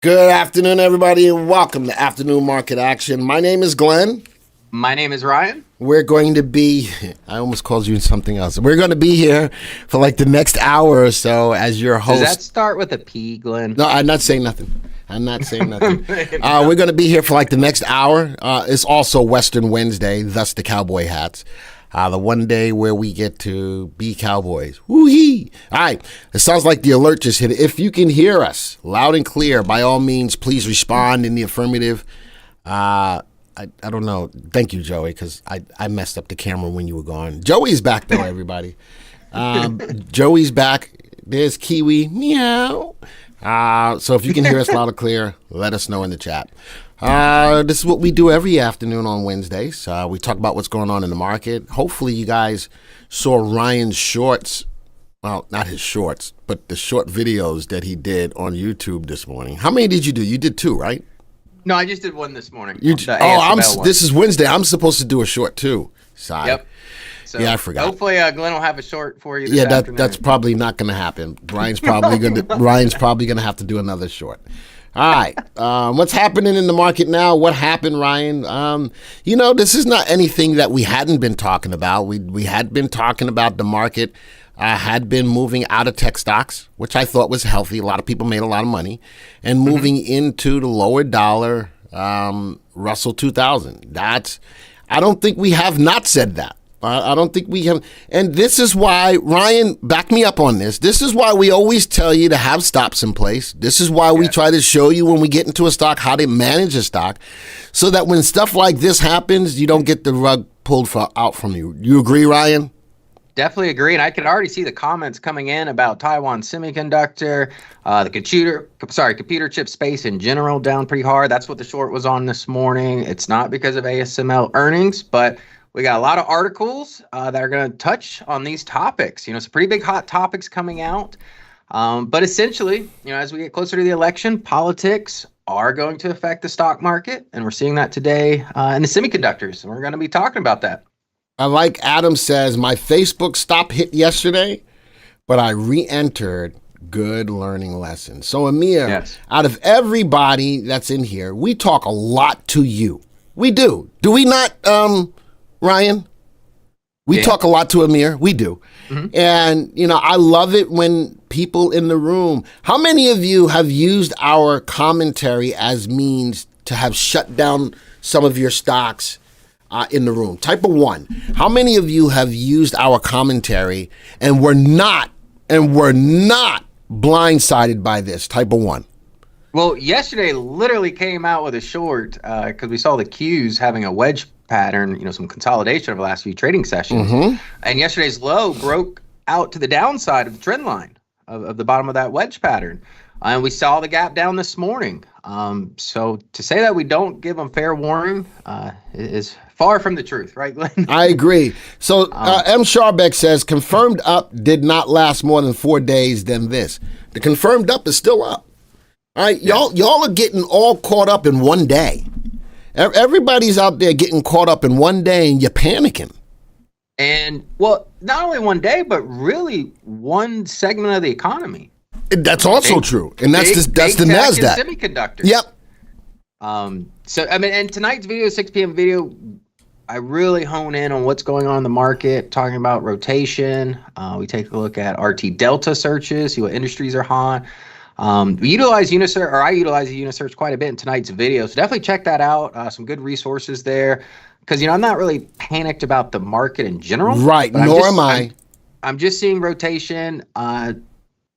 Good afternoon, everybody, and welcome to Afternoon Market Action. My name is Glenn. My name is Ryan. We're going to be, I almost called you something else. We're going to be here for like the next hour or so as your host. Does that start with a P, Glenn? No, I'm not saying nothing. We're going to be here for like the next hour. It's also Western Wednesday, thus the cowboy hats. The one day where we get to be cowboys. Woo-hee! All right. It sounds like the alert just hit. If you can hear us loud and clear, by all means, please respond in the affirmative. I don't know. Thank you, Joey, because I messed up the camera when you were gone. Joey's back, though, everybody. Joey's back. There's Kiwi. Meow. So if you can hear us loud and clear, let us know in the chat. This is what we do every afternoon on Wednesdays. We talk about what's going on in the market. Hopefully you guys saw Ryan's shorts. Well, not his shorts, but the short videos that he did on YouTube this morning. How many did you do? You did 2, right? No, I just did one this morning. This is Wednesday. I'm supposed to do a short too. Sorry. Yep. So yeah, I forgot. Hopefully, Glenn will have a short for you. This afternoon. That's probably not going to happen. Ryan's probably going to have to do another short. All right. What's happening in the market now? What happened, Ryan? This is not anything that we hadn't been talking about. We had been talking about the market. Had been moving out of tech stocks, which I thought was healthy. A lot of people made a lot of money, and moving into the lower dollar Russell 2000. I don't think we have not said that. I don't think we have. And this is why, Ryan, back me up on this. This is why we always tell you to have stops in place. This is why we try to show you when we get into a stock how to manage a stock so that when stuff like this happens, you don't get the rug pulled out from you. You agree, Ryan? Definitely agree, and I can already see the comments coming in about Taiwan Semiconductor, the computer chip space in general down pretty hard. That's what the short was on this morning. It's not because of ASML earnings, but we got a lot of articles that are going to touch on these topics. Some pretty big hot topics coming out. But essentially, as we get closer to the election, politics are going to affect the stock market, and we're seeing that today in the semiconductors, and we're going to be talking about that. I like Adam says, my Facebook stop hit yesterday, but I re-entered. Good learning lesson. So Amir, out of everybody that's in here, we talk a lot to you. We do. Do we not, Ryan? We talk a lot to Amir. We do. Mm-hmm. And, I love it when people in the room, how many of you have used our commentary as means to have shut down some of your stocks in the room? Type of 1. How many of you have used our commentary and were not blindsided by this? Type of 1. Well, yesterday literally came out with a short because we saw the Qs having a wedge pattern, some consolidation over the last few trading sessions. Mm-hmm. And yesterday's low broke out to the downside of the trend line of the bottom of that wedge pattern. And we saw the gap down this morning. So to say that we don't give them fair warning is far from the truth, right, Glenn? I agree. So M. Sharbeck says, confirmed up did not last more than 4 days than this. The confirmed up is still up. All right, y'all are getting all caught up in one day. Everybody's out there getting caught up in one day, and you're panicking. And, well, not only one day, but really one segment of the economy. That's also true, and that's the NASDAQ. Semiconductor. Yep. And tonight's video, 6 p.m. video, I really hone in on what's going on in the market, talking about rotation. We take a look at RT Delta searches, see what industries are hot. We utilize Unisearch, or I utilize the Unisearch quite a bit in tonight's video, so definitely check that out. Some good resources there, because I'm not really panicked about the market in general. Right, nor am I. I'm just seeing rotation.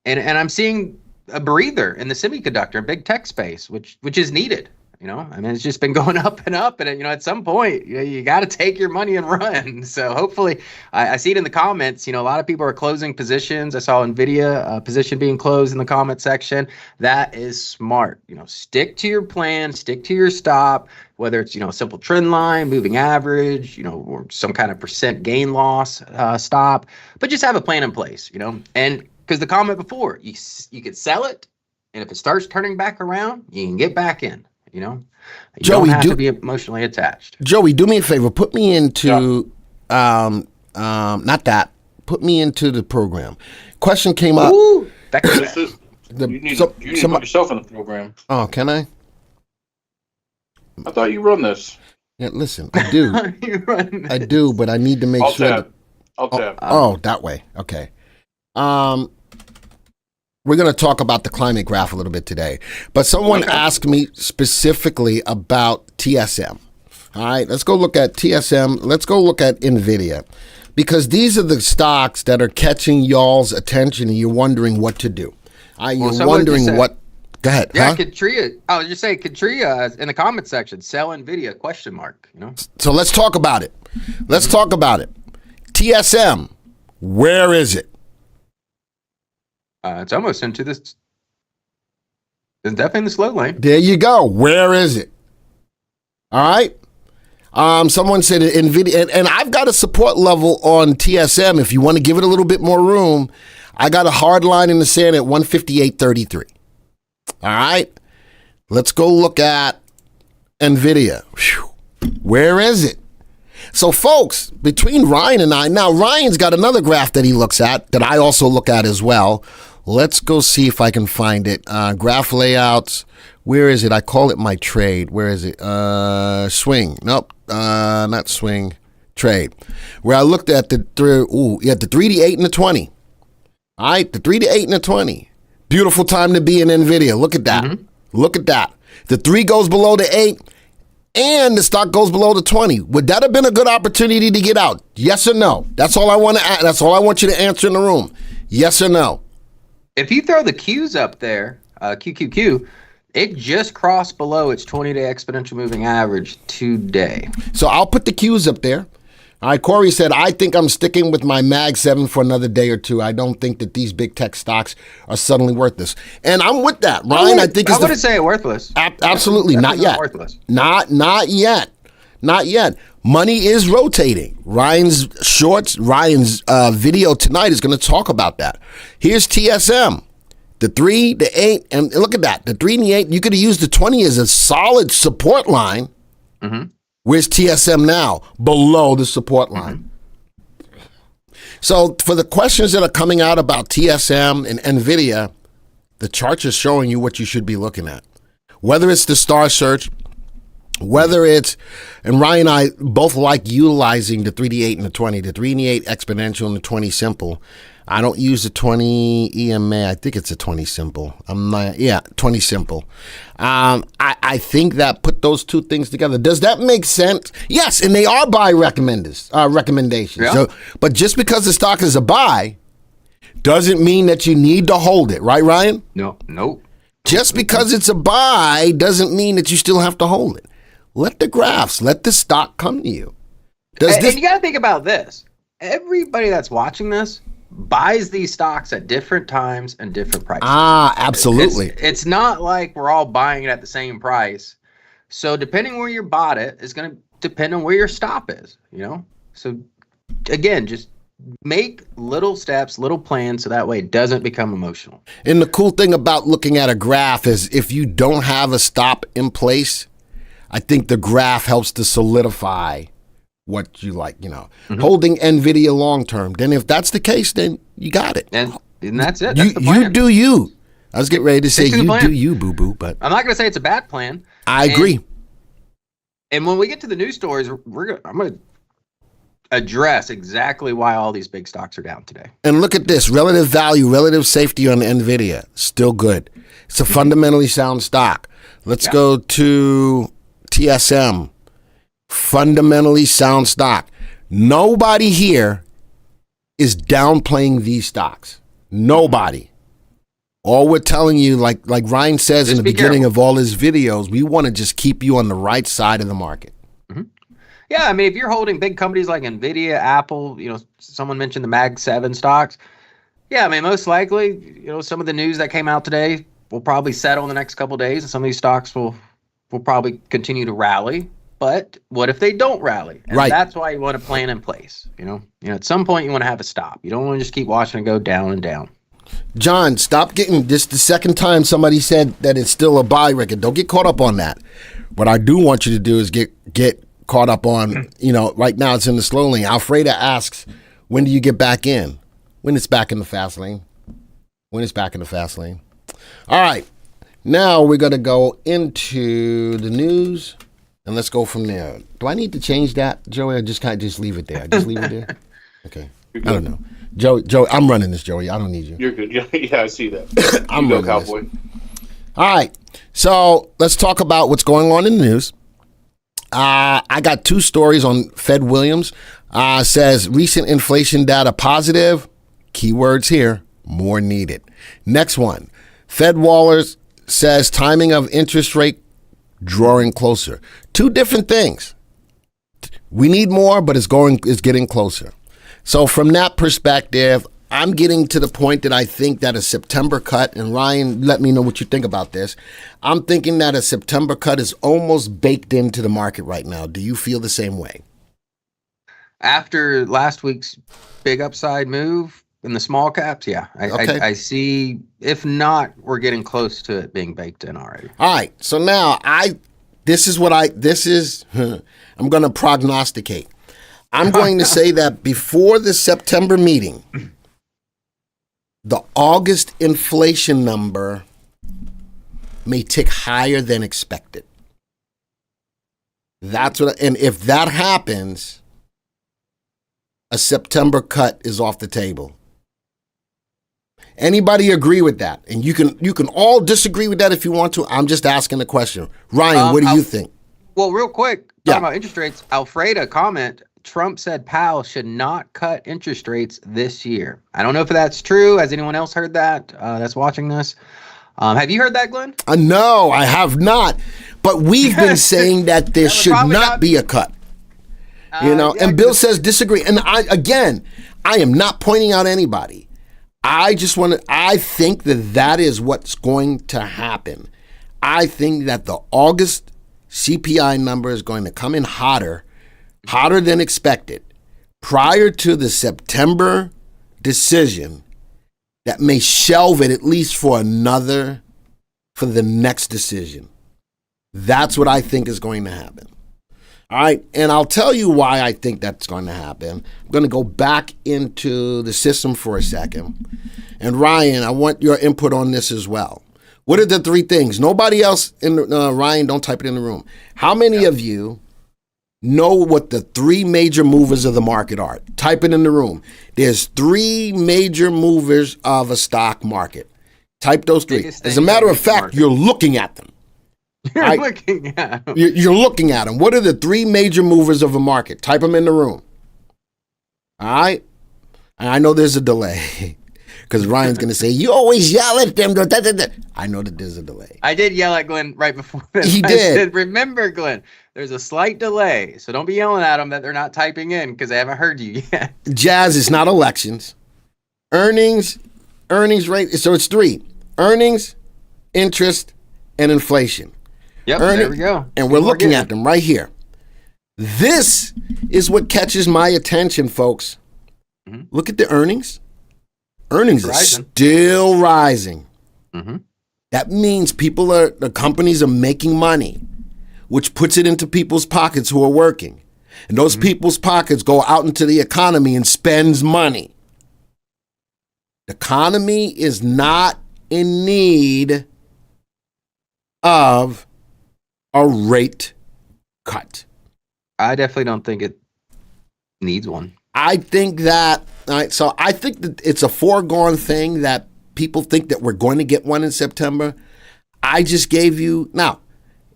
And I'm seeing a breather in the semiconductor and big tech space, which is needed. It's just been going up and up, and at some point, you got to take your money and run. So hopefully, I see it in the comments. A lot of people are closing positions. I saw Nvidia position being closed in the comment section. That is smart. Stick to your plan, stick to your stop. Whether it's a simple trend line, moving average, or some kind of percent gain loss stop, but just have a plan in place. And because the comment before, you could sell it, and if it starts turning back around, you can get back in. You Joey, don't have to be emotionally attached. Joey, do me a favor. Put me into not that. Put me into the program. Question came up. Ooh, VectorVest. You need to put yourself in the program. Oh, can I? I thought you run this. Yeah, listen, I do. I do, but I need to make sure. I'll tap. Oh, that way. Okay. We're going to talk about the climate graph a little bit today, but someone asked me specifically about TSM. All right, let's go look at TSM. Let's go look at NVIDIA, because these are the stocks that are catching y'all's attention, and you're wondering what to do. You're wondering what. Go ahead. Yeah, huh? Katria. I was just saying, Katria in the comment section, sell NVIDIA ? You know. So let's talk about it. Let's talk about it. TSM, where is it? It's almost into this. It's definitely in the slow lane. There you go. Where is it? All right. Someone said NVIDIA, and I've got a support level on TSM. If you want to give it a little bit more room, I got a hard line in the sand at 158.33. All right. Let's go look at NVIDIA. Whew. Where is it? So, folks, between Ryan and I, now Ryan's got another graph that he looks at that I also look at as well. Let's go see if I can find it. Graph layouts. Where is it? I call it my trade. Where is it? Swing. Nope. Not swing. Trade. Where I looked at the 3, the 8, and the 20. All right, the 3, the 8, and the 20. Beautiful time to be in NVIDIA. Look at that. Mm-hmm. Look at that. The 3 goes below the 8, and the stock goes below the 20. Would that have been a good opportunity to get out? Yes or no? That's all I want to. That's all I want you to answer in the room. Yes or no? If you throw the Qs up there, QQQ, it just crossed below its 20-day exponential moving average today. So I'll put the Qs up there. All right, Corey said, I think I'm sticking with my Mag 7 for another day or two. I don't think that these big tech stocks are suddenly worthless. And I'm with that. Ryan, I wouldn't say worthless. Absolutely, not yet. Worthless. Not yet. Not yet. Money is rotating. Ryan's video tonight is going to talk about that. Here's TSM. The 3, the 8, and look at that. The 3 and the 8, you could have used the 20 as a solid support line. Mm-hmm. Where's TSM now? Below the support line. Mm-hmm. So for the questions that are coming out about TSM and NVIDIA, the charts are showing you what you should be looking at. Whether it's the star search, whether it's, and Ryan and I both like utilizing the 3, the 8, and the 20, the 3 and the 8 exponential and the 20 simple. I don't use the 20 EMA. I think it's a 20 simple. 20 simple. I think that put those two things together. Does that make sense? Yes, and they are buy recommendations. Yeah. So, but just because the stock is a buy doesn't mean that you need to hold it, right, Ryan? Nope. Just because it's a buy doesn't mean that you still have to hold it. Let the graphs, let the stock come to you. And you got to think about this. Everybody that's watching this buys these stocks at different times and different prices. Absolutely. It's not like we're all buying it at the same price. So depending where you bought it is going to depend on where your stop is, you know? So again, just make little steps, little plans, so that way it doesn't become emotional. And the cool thing about looking at a graph is if you don't have a stop in place, I think the graph helps to solidify what you like, you know, holding NVIDIA long term. Then if that's the case, then you got it. And that's it. That's the plan. You do you. I was getting ready to say you do you, boo-boo, but I'm not going to say it's a bad plan. I agree. And when we get to the news stories, I'm going to address exactly why all these big stocks are down today. And look at this. Relative value, relative safety on NVIDIA. Still good. It's a fundamentally sound stock. Let's go to TSM. Fundamentally sound stock. Nobody here is downplaying these stocks. Nobody. All we're telling you, like Ryan says just in the beginning of all his videos, we want to just keep you on the right side of the market. Mm-hmm. Yeah, I mean, if you're holding big companies like NVIDIA, Apple, you know, someone mentioned the Mag 7 stocks. Yeah, I mean, most likely, you know, some of the news that came out today will probably settle in the next couple of days, and some of these stocks will probably continue to rally. But what if they don't rally? And that's why you want a plan in place. You know, at some point you want to have a stop. You don't want to just keep watching it go down and down. John, stop getting this the second time somebody said that it's still a buy record. Don't get caught up on that. What I do want you to do is get caught up on, you know, right now it's in the slow lane. Alfreda asks, when do you get back in? When it's back in the fast lane. When it's back in the fast lane. All right. Now we're going to go into the news, and let's go from there. Do I need to change that, Joey, or just kind of just leave it there? Just leave it there? Okay. I don't know. Joey, I'm running this, Joey. I don't need you. You're good. Yeah, I see that. I'm running Cowboy. this. All right. So let's talk about what's going on in the news. I got 2 stories on Fed Williams. Says recent inflation data positive. Keywords here, more needed. Next one. Fed Wallers says timing of interest rate drawing closer. 2 different things. We need more, but it's getting closer. So from that perspective, I'm getting to the point that I think that a September cut, and Ryan, let me know what you think about this. I'm thinking that a September cut is almost baked into the market right now. Do you feel the same way? After last week's big upside move in the small caps, yeah. I see, if not, we're getting close to it being baked in already. All right. So now I'm going to prognosticate. I'm going to say that before the September meeting, the August inflation number may tick higher than expected. And if that happens, a September cut is off the table. Anybody agree with that? And you can all disagree with that if you want to. I'm just asking the question. Ryan, what do you think? Well, real quick, talking about interest rates, Alfreda comment, Trump said Powell should not cut interest rates this year. I don't know if that's true. Has anyone else heard that that's watching this? Have you heard that, Glenn? No, I have not. But we've been saying that there should not be a cut. And Bill says disagree. And I am not pointing out anybody. I think that is what's going to happen. I think that the August CPI number is going to come in hotter than expected, prior to the September decision that may shelve it at least for the next decision. That's what I think is going to happen. All right, and I'll tell you why I think that's going to happen. I'm going to go back into the system for a second. And Ryan, I want your input on this as well. What are the 3 things? Nobody else, Ryan, don't type it in the room. How many of you know what the 3 major movers of the market are? Type it in the room. There's 3 major movers of a stock market. Type those 3. As a matter of fact, you're looking at them. You're looking at them. You're looking at them. What are the 3 major movers of a market? Type them in the room. All right? I know there's a delay because Ryan's going to say, you always yell at them. I know that there's a delay. I did yell at Glenn right before this. He did. I said, remember, Glenn, there's a slight delay. So don't be yelling at them that they're not typing in because they haven't heard you yet. Jazz, it's not elections. Earnings rate. So it's 3. Earnings, interest, and inflation. Yep, there we go. And we're looking at them right here. This is what catches my attention, folks. Mm-hmm. Look at the earnings. Earnings are still rising. Mm-hmm. That means the companies are making money, which puts it into people's pockets who are working. And those people's pockets go out into the economy and spends money. The economy is not in need of a rate cut. I definitely don't think it needs one. I think that, all right, so I think that it's a foregone thing that people think that we're going to get one in September. I just gave you, now,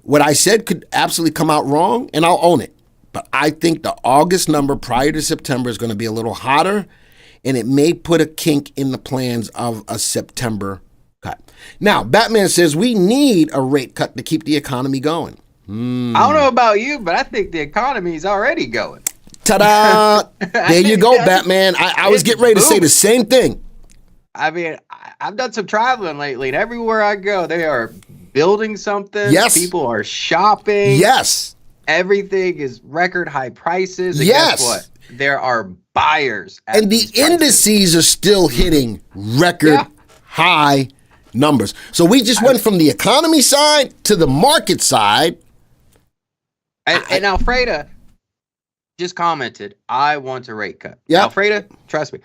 what I said could absolutely come out wrong, and I'll own it. But I think the August number prior to September is going to be a little hotter, and it may put a kink in the plans of a September cut. Now, Batman says we need a rate cut to keep the economy going. I don't know about you, but I think the economy is already going. Ta-da! There you go, Batman. I was getting ready to say the same thing. I mean, I've done some traveling lately, and everywhere I go, they are building something. Yes. People are shopping. Yes. Everything is record high prices. And yes. Guess what? There are buyers. And the indices are still hitting record high numbers. So we just went from the economy side to the market side. And Alfreda just commented, I want a rate cut. Yeah. Alfreda, trust me,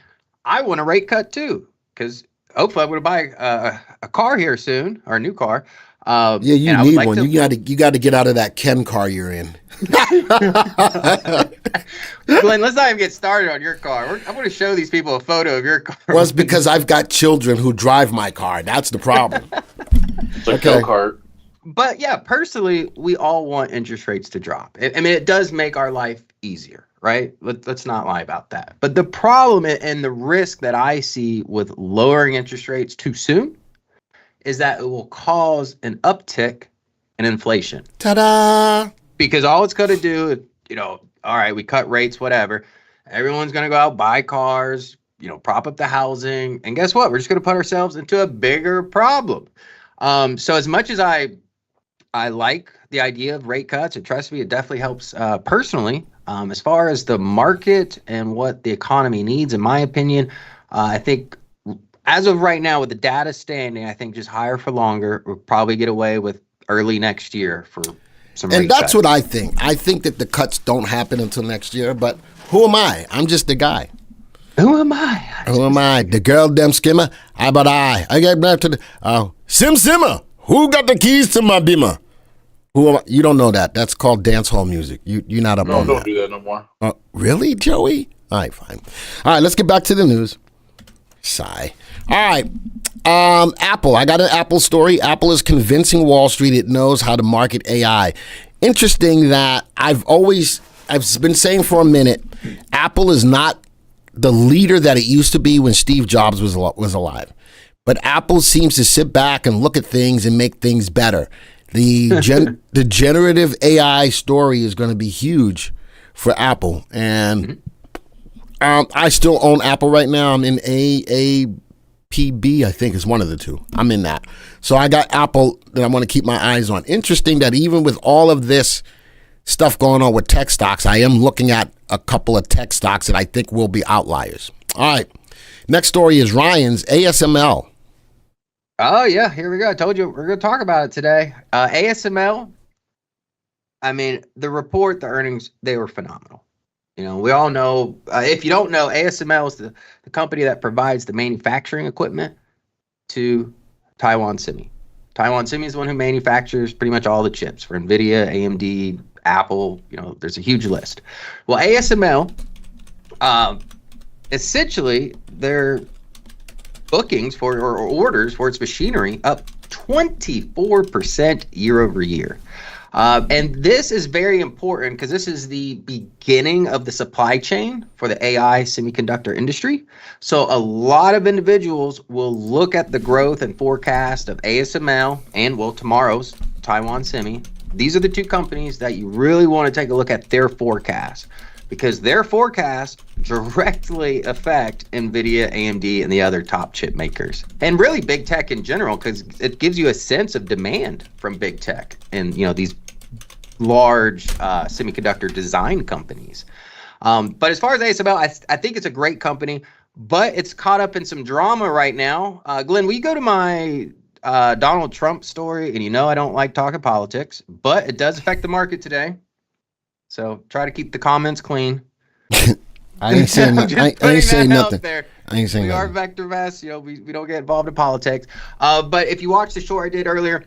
I want a rate cut too. Because hopefully I'm going to buy a car here soon, or a new car. Yeah, you and I would need like one. to- You got to get out of that Ken car you're in. Glenn, let's not even get started on your car. I'm going to show these people a photo of your car. Well, it's because I've got children who drive my car. That's the problem. It's a Okay. go-kart. But yeah, personally, we all want interest rates to drop. I mean, it does make our life easier, right? Let's not lie about that. But the problem and the risk that I see with lowering interest rates too soon is that it will cause an uptick in inflation. Ta-da! Because all it's going to do is, all right, we cut rates, whatever. Everyone's going to go out, buy cars, prop up the housing. And guess what? We're just going to put ourselves into a bigger problem. So as much as I like the idea of rate cuts, and trust me, it definitely helps personally. As far as the market and what the economy needs, in my opinion, I think as of right now, with the data standing, I think just higher for longer, we'll probably get away with early next year for some rate And that's cuts. what I think. I think that the cuts don't happen until next year, but who am I? I'm just the guy. Who am I? Who am I? The girl dem skimmer? How about I? I get back to the Simmer. Who got the keys to my bimmer? Who am I? You don't know that. That's called dance hall music. You're not up No, on don't that. do that no more. Really, Joey? All right, fine. All right, let's get back to the news. Sigh. All right. Apple. I got an Apple story. Apple is convincing Wall Street it knows how to market AI. Interesting that I've been saying for a minute, Apple is not the leader that it used to be when Steve Jobs was alive. But Apple seems to sit back and look at things and make things better. The generative AI story is going to be huge for Apple. And I still own Apple right now. I'm in AAPB, I think is one of the two. I'm in that. So I got Apple that I want to keep my eyes on. Interesting that even with all of this stuff going on with tech stocks, I am looking at a couple of tech stocks that I think will be outliers. All right. Next story is Ryan's ASML. Oh, yeah. Here we go. I told you we're going to talk about it today. ASML, I mean, the report, the earnings, they were phenomenal. We all know, if you don't know, ASML is the company that provides the manufacturing equipment to Taiwan Semi. Taiwan Semi is the one who manufactures pretty much all the chips for NVIDIA, AMD, Apple. There's a huge list. Well, ASML, essentially, their bookings or orders for its machinery up 24% year over year. And this is very important because this is the beginning of the supply chain for the AI semiconductor industry. So a lot of individuals will look at the growth and forecast of ASML and, tomorrow's Taiwan Semi. These are the two companies that you really want to take a look at their forecast, because their forecasts directly affect NVIDIA, AMD, and the other top chip makers. And really big tech in general, because it gives you a sense of demand from big tech and, these large semiconductor design companies. But as far as ASML, I think it's a great company, but it's caught up in some drama right now. Glenn, will you go to my Donald Trump story? And I don't like talking politics, but it does affect the market today. So try to keep the comments clean. I ain't saying nothing. I ain't saying nothing. I ain't saying we nothing. are VectorVest. We don't get involved in politics. But if you watched the short I did earlier,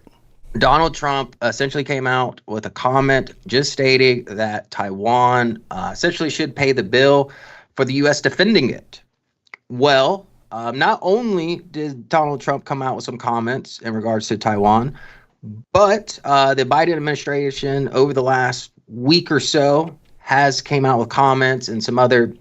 Donald Trump essentially came out with a comment just stating that Taiwan essentially should pay the bill for the U.S. defending it. Well, not only did Donald Trump come out with some comments in regards to Taiwan, but the Biden administration over the last week or so has came out with comments and some other,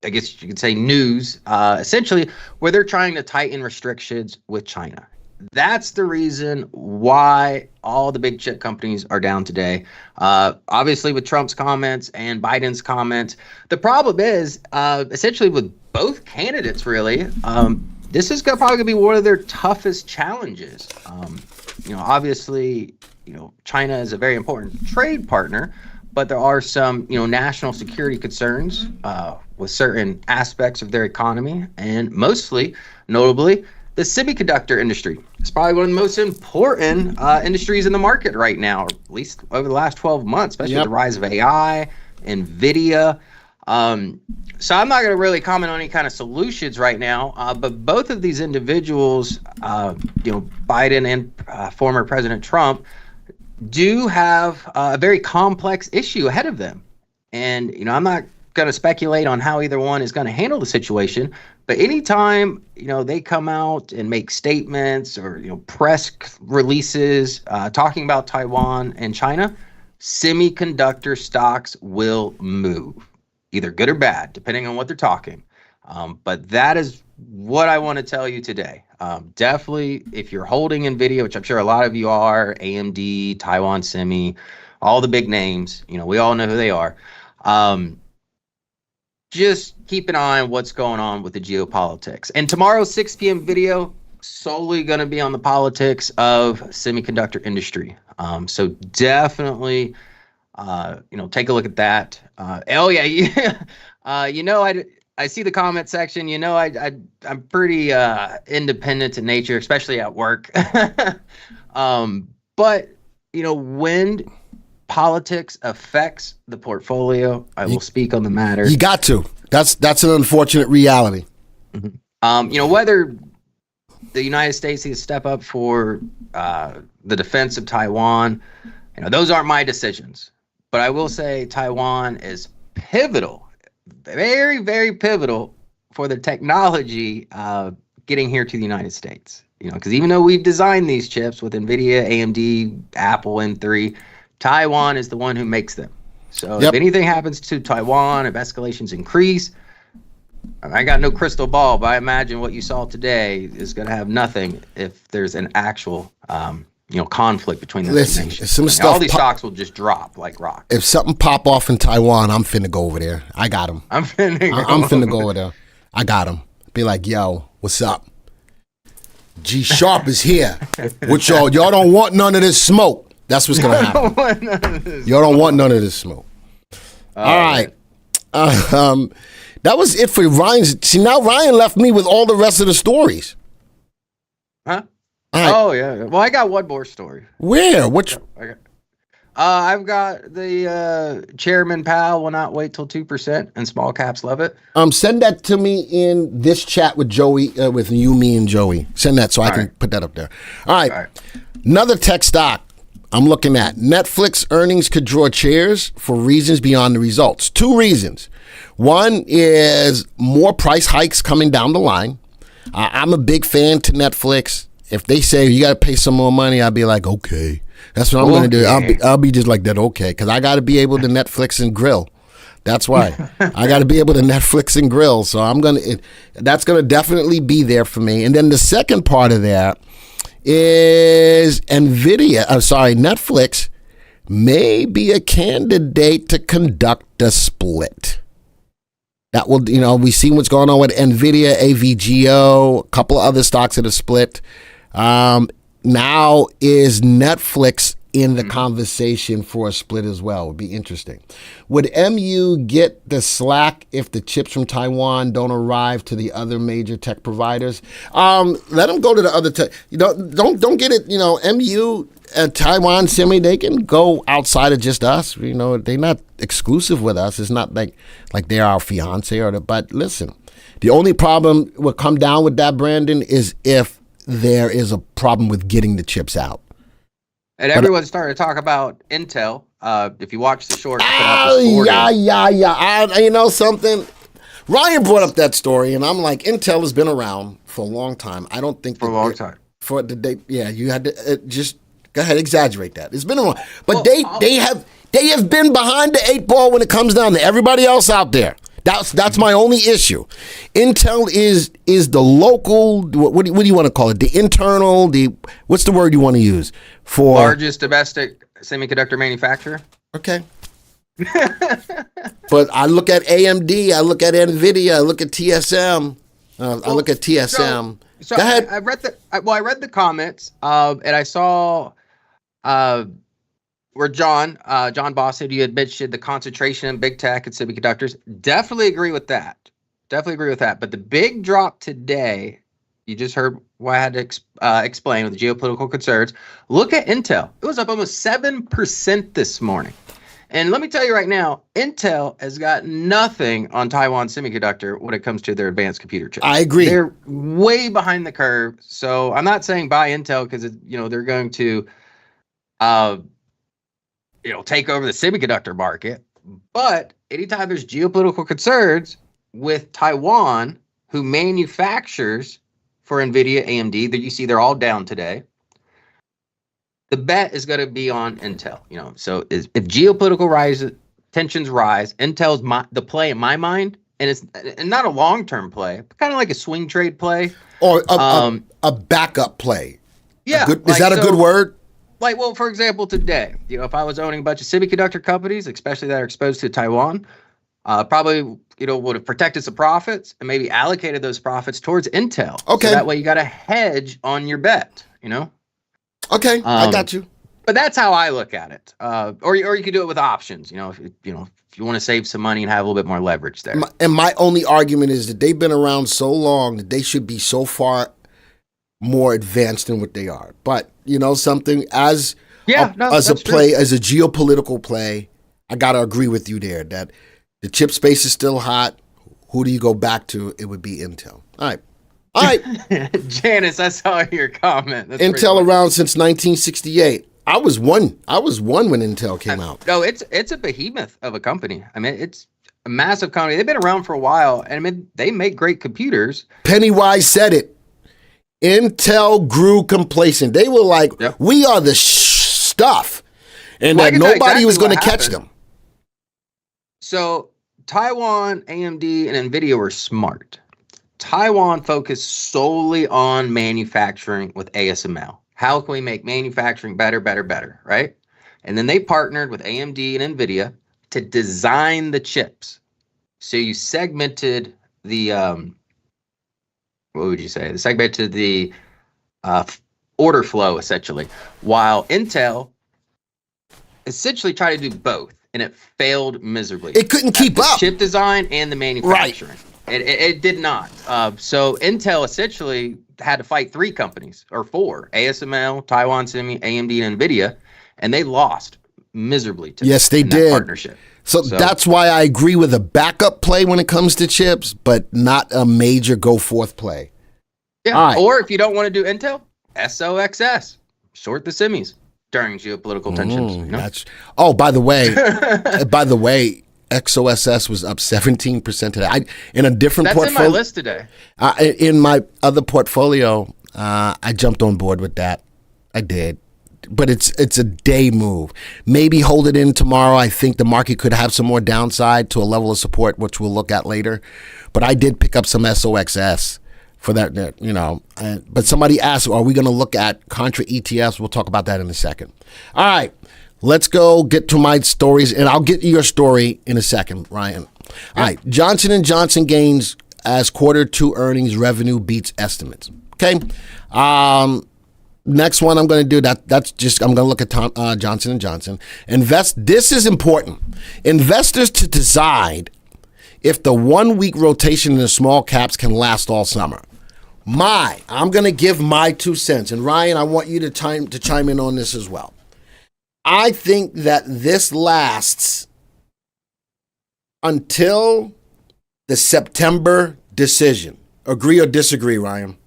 I guess you could say, news, essentially where they're trying to tighten restrictions with China. That's the reason why all the big chip companies are down today. Obviously with Trump's comments and Biden's comments. The problem is essentially with both candidates, really, this is probably going to be one of their toughest challenges. Obviously, China is a very important trade partner, but there are some, national security concerns with certain aspects of their economy, and mostly, notably, the semiconductor industry. It's probably one of the most important industries in the market right now, or at least over the last 12 months, especially with the rise of AI, NVIDIA. So I'm not going to really comment on any kind of solutions right now, but both of these individuals, Biden and former President Trump, do have a very complex issue ahead of them. And, I'm not going to speculate on how either one is going to handle the situation, but anytime, they come out and make statements or, press releases talking about Taiwan and China, semiconductor stocks will move, either good or bad, depending on what they're talking. But that is what I want to tell you today. Definitely, if you're holding NVIDIA, which I'm sure a lot of you are, AMD, Taiwan Semi, all the big names, we all know who they are. Just keep an eye on what's going on with the geopolitics. And tomorrow's 6 p.m. video, solely going to be on the politics of semiconductor industry. So definitely, take a look at that. I see the comment section. I'm pretty independent in nature, especially at work. But when politics affects the portfolio, I will speak on the matter. You got to. That's an unfortunate reality. Mm-hmm. Whether the United States needs to step up for the defense of Taiwan, those aren't my decisions. But I will say Taiwan is pivotal, very, very pivotal for the technology getting here to the United States. Because even though we've designed these chips with NVIDIA, AMD, Apple, M3, Taiwan is the one who makes them. So if anything happens to Taiwan, if escalations increase, I got no crystal ball, but I imagine what you saw today is going to have nothing if there's an actual conflict between those two nations. All these stocks will just drop like rocks. If something pop off in Taiwan, I'm finna go over there. I got him. I'm finna go over there. I got him. Be like, yo, what's up? G Sharp is here. What y'all don't want none of this smoke. That's what's gonna happen. Y'all don't want none of this smoke. All right. That was it for Ryan's. See, now Ryan left me with all the rest of the stories. Huh? Right. Oh yeah. Well, I got one more story. Where? Which? I've got the Chairman Powell will not wait till 2%, and small caps love it. Send that to me in this chat with Joey, with you, me, and Joey. Send that so I can put that up there. All right. Another tech stock I'm looking at. Netflix earnings could draw cheers for reasons beyond the results. 2 reasons. One is more price hikes coming down the line. I'm a big fan to Netflix. If they say you got to pay some more money, I'll be like, okay. That's what I'm going to do. I'll be just like that, okay, because I got to be able to Netflix and grill. That's why. I got to be able to Netflix and grill. So that's going to definitely be there for me. And then the second part of that is Netflix may be a candidate to conduct a split. That will, we've seen what's going on with NVIDIA, AVGO, a couple of other stocks that have split. Now is Netflix in the conversation for a split as well? Would be interesting. Would MU get the slack if the chips from Taiwan don't arrive to the other major tech providers? Let them go to the other tech. Don't get it. MU and Taiwan Semi, they can go outside of just us. They're not exclusive with us. It's not like they're our fiance but listen, the only problem will come down with that, Brandon, is if there is a problem with getting the chips out. And everyone's starting to talk about Intel. If you watch the short, something. Ryan brought up that story, and I'm like, Intel has been around for a long time. I don't think for a long time. For the day, you had to just go ahead, exaggerate that. It's been around, but they have been behind the 8 ball when it comes down to everybody else out there. That's my only issue. Intel is the local. What do you want to call it? The internal. What's the word you want to use for largest domestic semiconductor manufacturer? Okay. But I look at AMD. I look at NVIDIA. I look at TSM. I look at TSM. So go ahead. I read the comments, and I saw where John Boss said you had mentioned the concentration in big tech and semiconductors. Definitely agree with that. But the big drop today, you just heard what I had to explain with the geopolitical concerns. Look at Intel. It was up almost 7% this morning. And let me tell you right now, Intel has got nothing on Taiwan Semiconductor when it comes to their advanced computer chips. I agree. They're way behind the curve. So I'm not saying buy Intel because they're going to take over the semiconductor market. But anytime there's geopolitical concerns with Taiwan, who manufactures for NVIDIA, AMD, that you see they're all down today, the bet is going to be on Intel. So if geopolitical tensions rise, Intel's the play in my mind, and it's not a long-term play, but kind of like a swing trade play. Or a backup play. Yeah. Is that a good word? Like, well, for example, today, if I was owning a bunch of semiconductor companies, especially that are exposed to Taiwan, probably, would have protected some profits and maybe allocated those profits towards Intel. Okay. So that way you got a hedge on your bet, Okay, I got you. But that's how I look at it. Or you could do it with options, if you want to save some money and have a little bit more leverage there. And my only argument is that they've been around so long that they should be so far more advanced than what they are. But something as a geopolitical play, I gotta agree with you there that the chip space is still hot. Who do you go back to? It would be Intel. All right. Janice, I saw your comment. That's Intel around since 1968. I was one when Intel came out. No, it's a behemoth of a company. I mean, it's a massive company. They've been around for a while, and I mean, they make great computers. Pennywise said it. Intel grew complacent. They were like, we are the stuff. And that nobody was going to catch them. So Taiwan, AMD, and NVIDIA were smart. Taiwan focused solely on manufacturing with ASML. How can we make manufacturing better, right? And then they partnered with AMD and NVIDIA to design the chips. So you segmented the, what would you say? They segmented the order flow, essentially, while Intel essentially tried to do both, and it failed miserably. It couldn't keep up. Chip design and the manufacturing. Right. It did not. So Intel essentially had to fight three companies, or four: ASML, Taiwan Semi, AMD, and NVIDIA, and they lost miserably to that partnership. So that's why I agree with a backup play when it comes to chips, but not a major go-forth play. Yeah, right. Or if you don't want to do Intel, SOXS, short the semis during geopolitical tensions. By the way, XOSS was up 17% today. In a different portfolio. That's in my list today. In my other portfolio, I jumped on board with that. I did. But it's a day move. Maybe hold it in tomorrow. I think the market could have some more downside to a level of support, which we'll look at later. But I did pick up some SOXS for that, But somebody asked, are we going to look at contra ETFs? We'll talk about that in a second. All right. Let's go get to my stories, and I'll get your story in a second, Ryan. All right. Johnson & Johnson gains as Q2 earnings revenue beats estimates. Okay. Next one I'm going to do, I'm going to look at Johnson & Johnson. This is important. Investors to decide if the 1 week rotation in the small caps can last all summer. I'm going to give my 2 cents. And Ryan, I want you to chime in on this as well. I think that this lasts until the September decision. Agree or disagree, Ryan?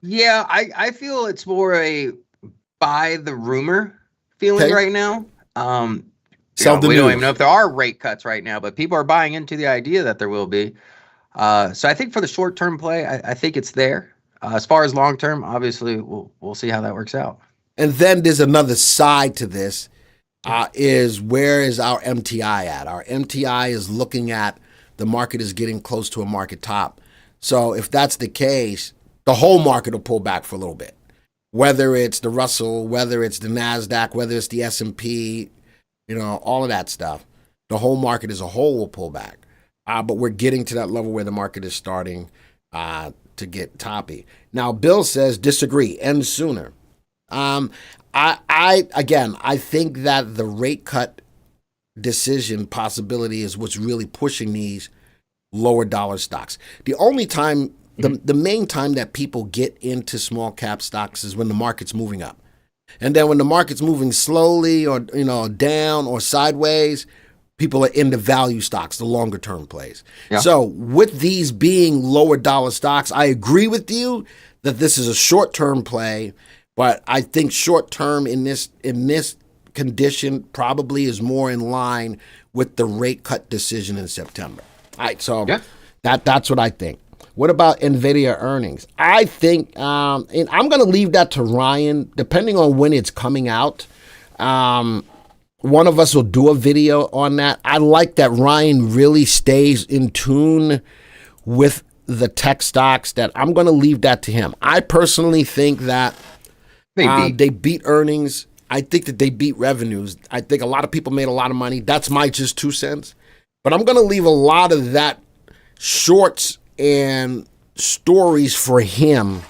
Yeah, I feel it's more a buy the rumor feeling right now. We don't even know if there are rate cuts right now, but people are buying into the idea that there will be. So I think for the short-term play, I think it's there. As far as long-term, obviously, we'll see how that works out. And then there's another side to this, is where is our MTI at? Our MTI is looking at the market is getting close to a market top. So if that's the case, the whole market will pull back for a little bit. Whether it's the Russell, whether it's the NASDAQ, whether it's the S&P, all of that stuff. The whole market as a whole will pull back. But we're getting to that level where the market is starting to get toppy. Now, Bill says disagree, end sooner. I think that the rate cut decision possibility is what's really pushing these lower dollar stocks. The only time, the main time that people get into small cap stocks is when the market's moving up. And then when the market's moving slowly or down or sideways, people are into value stocks, the longer term plays. Yeah. So with these being lower dollar stocks, I agree with you that this is a short term play, but I think short term in this condition probably is more in line with the rate cut decision in September. All right, so that's what I think. What about NVIDIA earnings? I think, and I'm going to leave that to Ryan, depending on when it's coming out. One of us will do a video on that. I like that Ryan really stays in tune with the tech stocks. That I'm going to leave that to him. I personally think that they beat earnings. I think that they beat revenues. I think a lot of people made a lot of money. That's my just 2 cents. But I'm going to leave a lot of that shorts and stories for him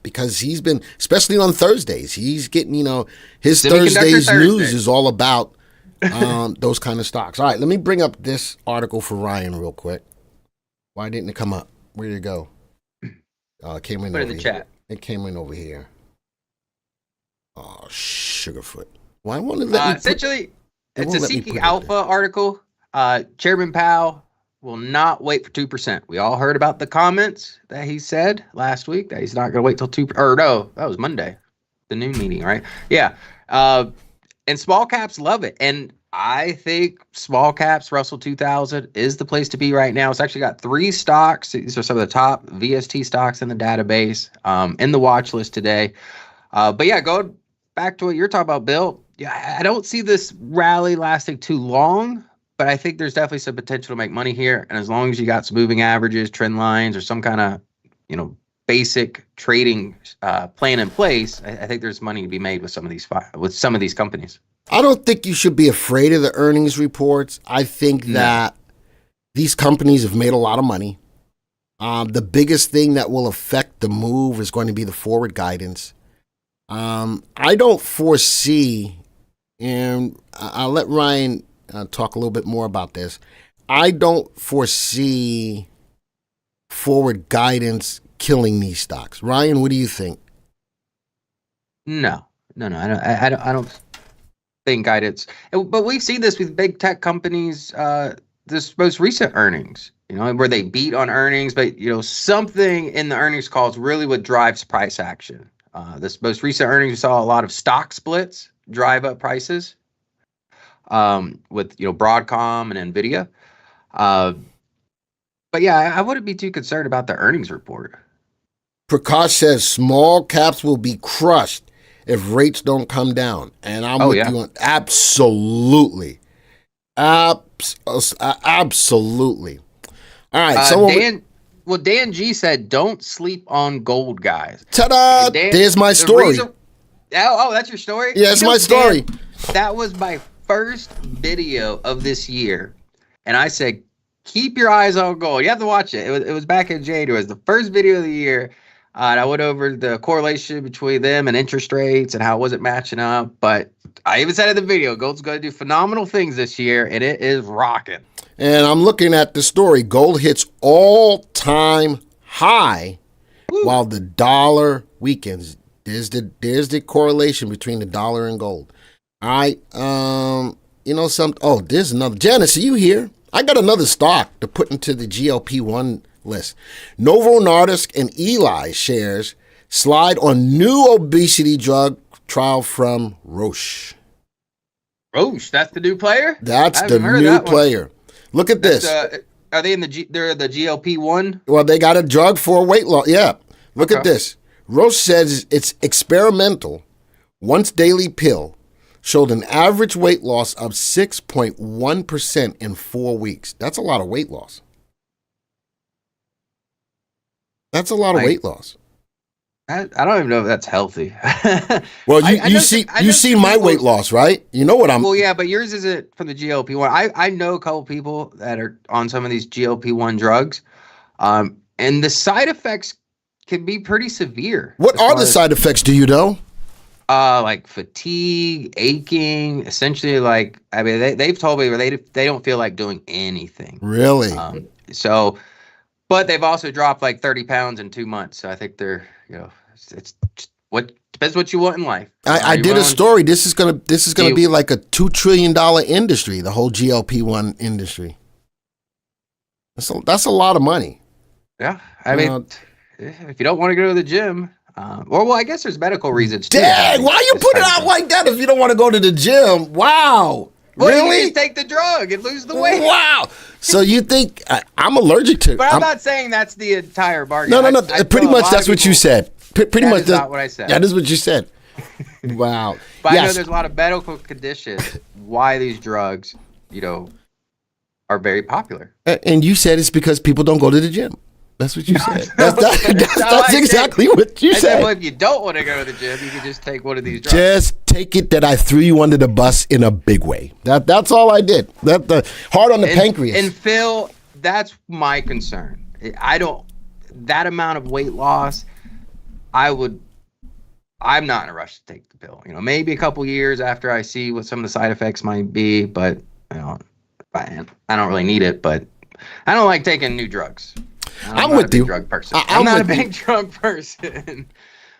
because he's been, especially on Thursdays, he's getting, his Thursdays news is all about those kind of stocks. All right, let me bring up this article for Ryan real quick. Why didn't it come up? Where did it go? It came in. Put it in the chat. It came in over here. Oh, Sugarfoot. Why won't it let me essentially, it's a Seeking Alpha article. Chairman Powell will not wait for 2%. We all heard about the comments that he said last week that he's not going to wait till 2%. Or no, that was Monday, the noon meeting, right? Yeah. And small caps love it. And I think small caps, Russell 2000, is the place to be right now. It's actually got 3 stocks. These are some of the top VST stocks in the database, in the watch list today. But yeah, go back to what you're talking about, Bill. Yeah, I don't see this rally lasting too long, but I think there's definitely some potential to make money here. And as long as you got some moving averages, trend lines, or some kind of, basic trading plan in place, I think there's money to be made with some of these companies. I don't think you should be afraid of the earnings reports. I think that these companies have made a lot of money. The biggest thing that will affect the move is going to be the forward guidance. I don't foresee, and I'll let Ryan talk a little bit more about this. I don't foresee forward guidance killing these stocks. Ryan, what do you think? No. I don't think guidance. But we've seen this with big tech companies. This most recent earnings, where they beat on earnings, but something in the earnings calls really what drives price action. This most recent earnings, we saw a lot of stock splits drive up prices with Broadcom and Nvidia. But yeah, I wouldn't be too concerned about the earnings report. Prakash says small caps will be crushed if rates don't come down, and I'm with you on absolutely. Absolutely. All right, Dan G said, "Don't sleep on gold, guys." Ta-da! There's my story. That's your story? Yeah, it's my story. That was my first video of this year, and I said, "Keep your eyes on gold." You have to watch it. It was back in January. It was the first video of the year. And I went over the correlation between them and interest rates and how it wasn't matching up. But I even said in the video, gold's going to do phenomenal things this year, and it is rocking. And I'm looking at the story. Gold hits all-time high while the dollar weakens. There's the correlation between the dollar and gold. All right. There's another. Janice, are you here? I got another stock to put into the GLP-1 list. Novo Nordisk and Eli shares slide on new obesity drug trial from Roche. Roche, that's the new player? That's the new player. Look at this. Are they they're the GLP-1? Well, they got a drug for weight loss. Yeah. Look at this. Roche says its experimental once daily pill showed an average weight loss of 6.1% in 4 weeks. That's a lot of weight loss. That's a lot of weight loss. I don't even know if that's healthy. Well, you see my weight loss, right? You know what I'm. Well, yeah, but yours isn't from the GLP-1. I know a couple people that are on some of these GLP-1 drugs, and the side effects can be pretty severe. What are the side effects? Do you know? Like fatigue, aching, essentially. They've told me they don't feel like doing anything. Really? But they've also dropped like 30 pounds in 2 months. So I think they're, it's what Depends what you want in life. I did a story. This is gonna be like a $2 trillion industry. The whole GLP-1 industry. That's a lot of money. Yeah, I mean, if you don't want to go to the gym, well, I guess there's medical reasons too. Dang, why you put it out like that if you don't want to go to the gym? Wow. Well, really? You just take the drug and lose the weight. Wow. So you think I'm allergic to? But I'm not saying that's the entire bargain. No. Pretty much that's what you said. Pretty much that's not what I said. That is what you said. Wow. But I know there's a lot of medical conditions why these drugs, are very popular. And you said it's because people don't go to the gym. That's what you said. That's exactly what you said. Well, if you don't want to go to the gym, you can just take one of these drugs. Just take it that I threw you under the bus in a big way. That's all I did. Hard on the pancreas. And Phil, that's my concern. That amount of weight loss, I'm not in a rush to take the pill. Maybe a couple years after I see what some of the side effects might be, but I don't really need it. But I don't like taking new drugs. I'm with you. Drug person. I'm not a big drug person.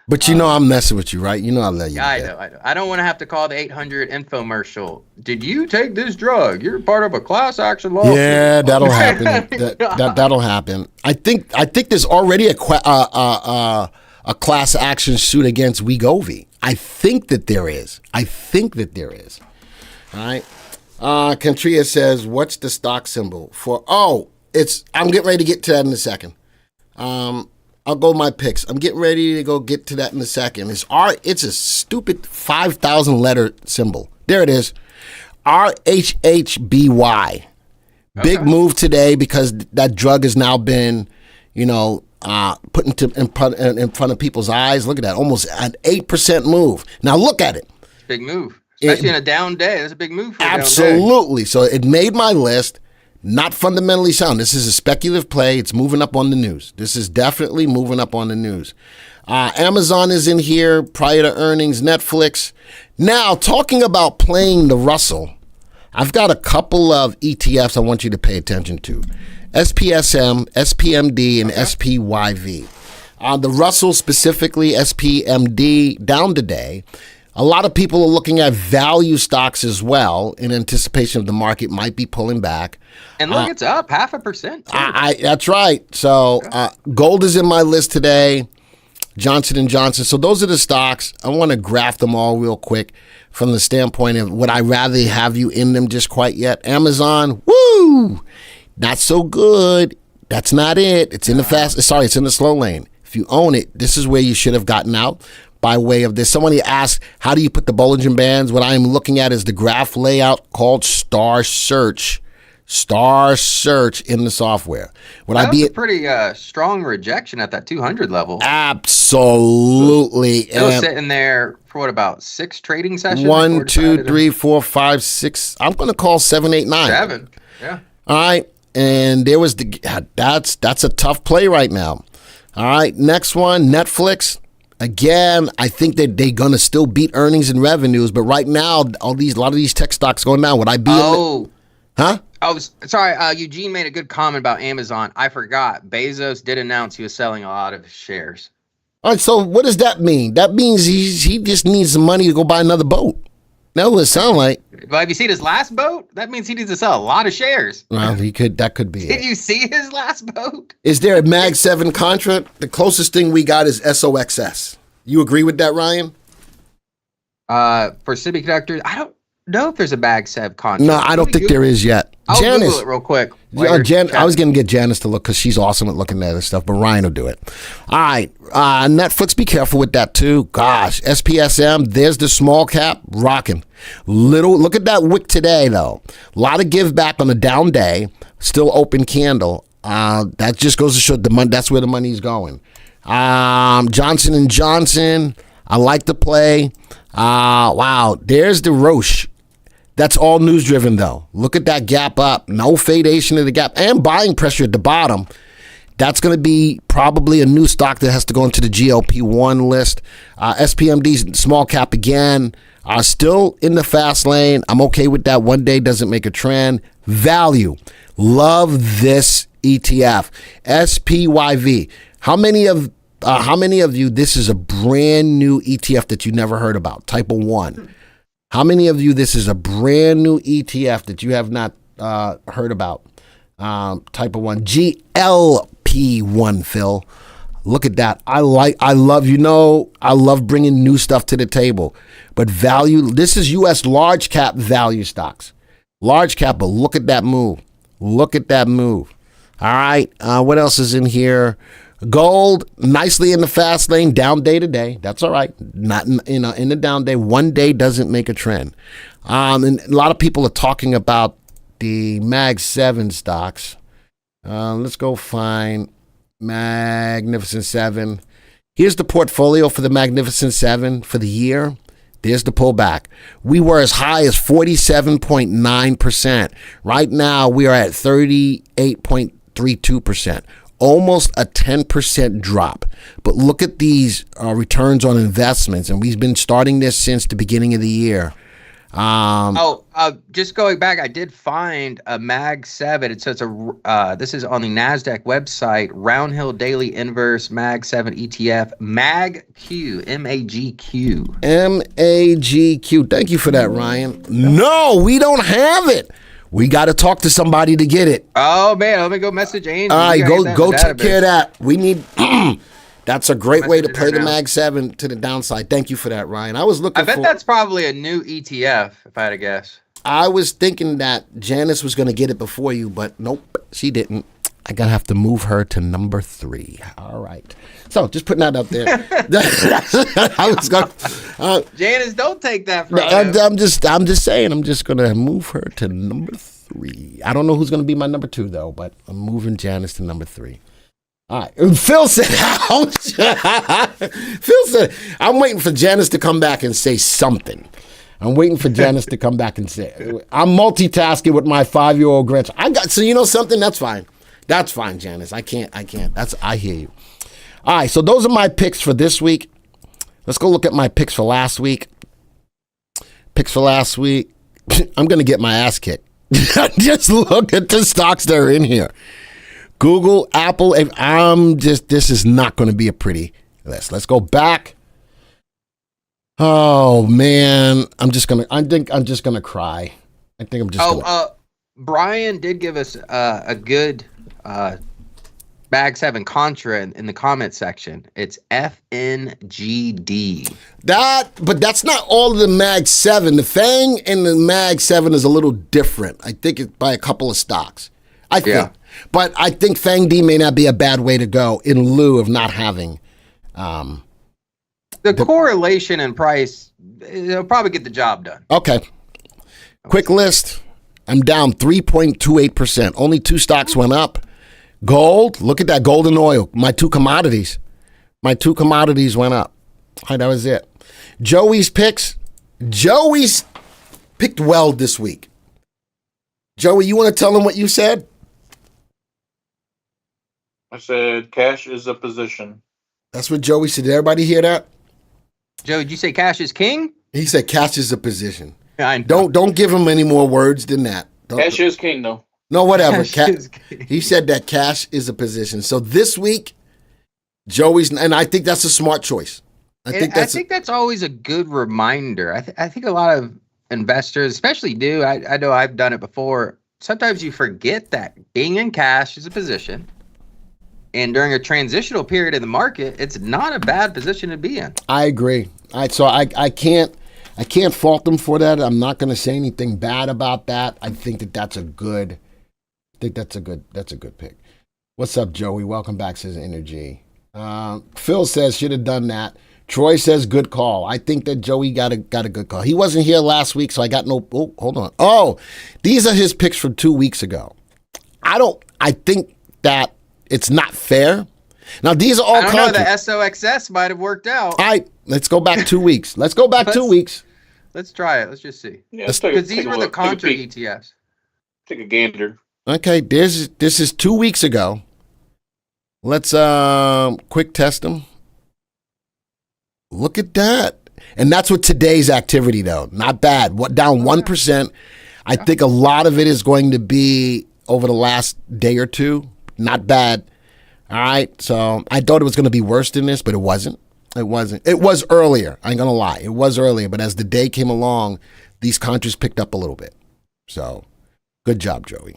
But I'm messing with you, right? I love you. I know. I don't want to have to call the 800 infomercial. Did you take this drug? You're part of a class action lawsuit. Yeah, that'll happen. That'll happen. I think there's already a class action suit against Wegovy. I think that there is. All right. Contria says, "What's the stock symbol for?" I'm getting ready to get to that in a second. I'll go my picks. I'm getting ready to go get to that in a second. It's a stupid 5,000 letter symbol. There it is. RHHBY. Big move today because that drug has now been, put in front of people's eyes. Look at that. Almost an 8% move. Now look at it. Big move. Especially in a down day. That's a big move for absolutely. So it made my list. Not fundamentally sound. This is a speculative play. It's moving up on the news. This is definitely moving up on the news. Amazon is in here prior to earnings. Netflix. Now, talking about playing the Russell, I've got a couple of ETFs I want you to pay attention to. SPSM, SPMD, and SPYV. The Russell, specifically SPMD, down today. A lot of people are looking at value stocks as well in anticipation of the market might be pulling back. And look, it's up 0.5%. That's right. So gold is in my list today, Johnson & Johnson. So those are the stocks. I want to graph them all real quick from the standpoint of would I rather have you in them just quite yet? Amazon, woo, not so good. That's not it. It's in it's in the slow lane. If you own it, this is where you should have gotten out. By way of this, somebody asked, how do you put the Bollinger Bands? What I am looking at is the graph layout called Star Search. Star Search in the software. That was a pretty strong rejection at that 200 level. Absolutely. Still sitting there for about 6 trading sessions? 1, 2, 3, 4, 5, 6. I'm going to call 7, 8, 9. 7. Yeah. All right. And there was that's a tough play right now. All right. Next one, Netflix. Again, I think that they're going to still beat earnings and revenues, but right now, a lot of these tech stocks going down. Would I be Huh? Sorry, Eugene made a good comment about Amazon. I forgot. Bezos did announce he was selling a lot of his shares. All right, so what does that mean? That means he just needs some money to go buy another boat. That's what it sounds like. But have you seen his last boat? That means he needs to sell a lot of shares. Well, that could be Did you see his last boat? Is there a Mag 7 contract? The closest thing we got is SOXS. You agree with that, Ryan? For semiconductors, I don't know if there's a Mag 7 contract. No, I don't think there is yet. I'll Janice, Google it real quick. I was going to get Janice to look because she's awesome at looking at this stuff, but Ryan will do it. All right. Netflix, be careful with that too. Gosh, SPSM, there's the small cap rocking. Look at that wick today, though. A lot of give back on a down day, still open candle. That just goes to show that's where the money's going. Johnson & Johnson, I like to play. Wow, there's the Roche. That's all news driven though. Look at that gap up. No fadation of the gap and buying pressure at the bottom. That's going to be probably a new stock that has to go into the GLP-1 list. SPMD small cap again. Still in the fast lane. I'm okay with that. One day doesn't make a trend. Value. Love this ETF. SPYV. How many of How many of you, this is a brand new ETF that you never heard about? Type of 1. How many of you, this is a brand new ETF that you have not heard about? Type of 1. GLP1, Phil. Look at that. I love bringing new stuff to the table. But value, this is U.S. large cap value stocks. Large cap, but look at that move. Look at that move. All right. What else is in here? Gold, nicely in the fast lane, down day to day. That's all right. Not in the down day. One day doesn't make a trend. And a lot of people are talking about the Mag 7 stocks. Let's go find Magnificent 7. Here's the portfolio for the Magnificent 7 for the year. There's the pullback. We were as high as 47.9%. Right now, we are at 38.32%. Almost a 10% drop. But look at these returns on investments. And we've been starting this since the beginning of the year. Just going back, I did find a Mag 7. It says this is on the NASDAQ website, Roundhill Daily Inverse Mag 7 ETF, MAGQ, M-A-G-Q. M-A-G-Q. Thank you for that, Ryan. No, we don't have it. We got to talk to somebody to get it. Oh, man, let me go message Angel. All right, go take care of that. We need... That's a great way to play the Mag 7 to the downside. Thank you for that, Ryan. I bet that's probably a new ETF, if I had to guess. I was thinking that Janice was going to get it before you, but nope, she didn't. I going to have to move her to number 3. All right. So just putting that up there. I was going Janice, don't take that from I'm just saying, I'm just going to move her to number 3. I don't know who's going to be my number 2, though, but I'm moving Janice to number 3. All right. Phil said, I'm waiting for Janice to come back and say something. I'm waiting for Janice to come back and say, I'm multitasking with my 5-year-old grandchild. So you know something? That's fine. That's fine, Janice. I can't. I hear you. All right. So those are my picks for this week. Let's go look at my picks for last week. I'm going to get my ass kicked. Just look at the stocks that are in here. Google, Apple, this is not going to be a pretty list. Let's go back. Oh man, I think I'm just going to cry. I think I'm just Brian did give us a good Mag 7 contra in the comment section. It's FNGD. But that's not all of the Mag 7. The FANG and the Mag 7 is a little different. I think it's by a couple of stocks. I think. Yeah. But I think FANG-D may not be a bad way to go in lieu of not having the correlation in price. It'll probably get the job done. Okay. Quick list. I'm down 3.28%. Only 2 stocks went up. Gold. Look at that. Gold and oil. My two commodities went up. All right, that was it. Joey's picks. Joey's picked well this week. Joey, you want to tell him what you said? I said cash is a position. That's what Joey said. Did everybody hear that? Joey, did you say cash is king? He said cash is a position. I know. Don't give him any more words than that. Cash is king, though. No, whatever. He said that cash is a position. So this week, Joey's, and I think that's a smart choice. I think that's always a good reminder. I think a lot of investors, especially do. I know I've done it before. Sometimes you forget that being in cash is a position. And during a transitional period in the market, it's not a bad position to be in. I agree. So I can't fault them for that. I'm not going to say anything bad about that. I think that's a good pick. What's up, Joey? Welcome back, says Energy. Phil says should have done that. Troy says good call. I think that Joey got a good call. He wasn't here last week, so I got no. Oh, hold on. Oh, these are his picks from 2 weeks ago. I think that it's not fair. Now these are all. I don't know. The SOXS might have worked out. All right, let's go back 2 weeks. Let's go back 2 weeks. Let's try it. Let's just see. Yeah, because these were the contra ETFs. Take a gander. Okay, this is 2 weeks ago. Let's quick test them. Look at that. And that's with today's activity, though. Not bad. Down 1%. I think a lot of it is going to be over the last day or two. Not bad. All right, so I thought it was going to be worse than this, but it wasn't. It wasn't. It was earlier. I ain't going to lie. It was earlier, but as the day came along, these contras picked up a little bit. So, good job, Joey.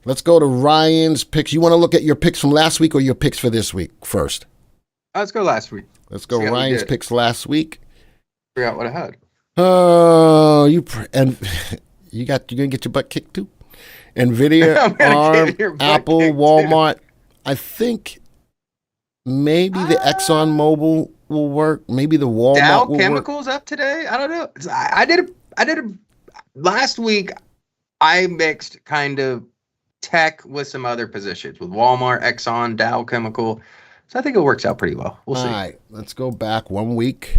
Let's go to Ryan's picks. You want to look at your picks from last week or your picks for this week first? Let's go last week. Let's go Ryan's picks last week. Figure out what I had. Oh, you gonna get your butt kicked too? Nvidia, ARM, Apple, Walmart. Too. I think maybe the Exxon Mobil will work. Maybe the Walmart Dow will Chemicals work. Up today. I don't know. I did last week. I mixed kind of tech with some other positions with Walmart, Exxon, Dow Chemical. So I think it works out pretty well. We'll see. All right, let's go back 1 week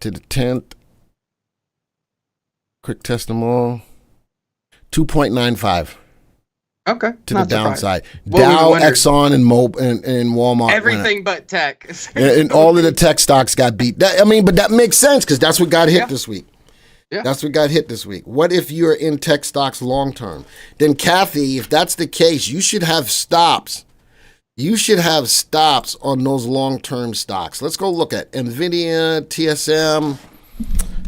to the 10th. Quick test them all. 2.95. Okay. To the downside. Well, Dow, Exxon, and Walmart. Everything but tech. And all of the tech stocks got beat. But that makes sense because that's what got hit this week. Yeah. That's what got hit this week. What if you're in tech stocks long term? Then, Kathy, if that's the case, you should have stops. You should have stops on those long-term stocks. Let's go look at NVIDIA, TSM.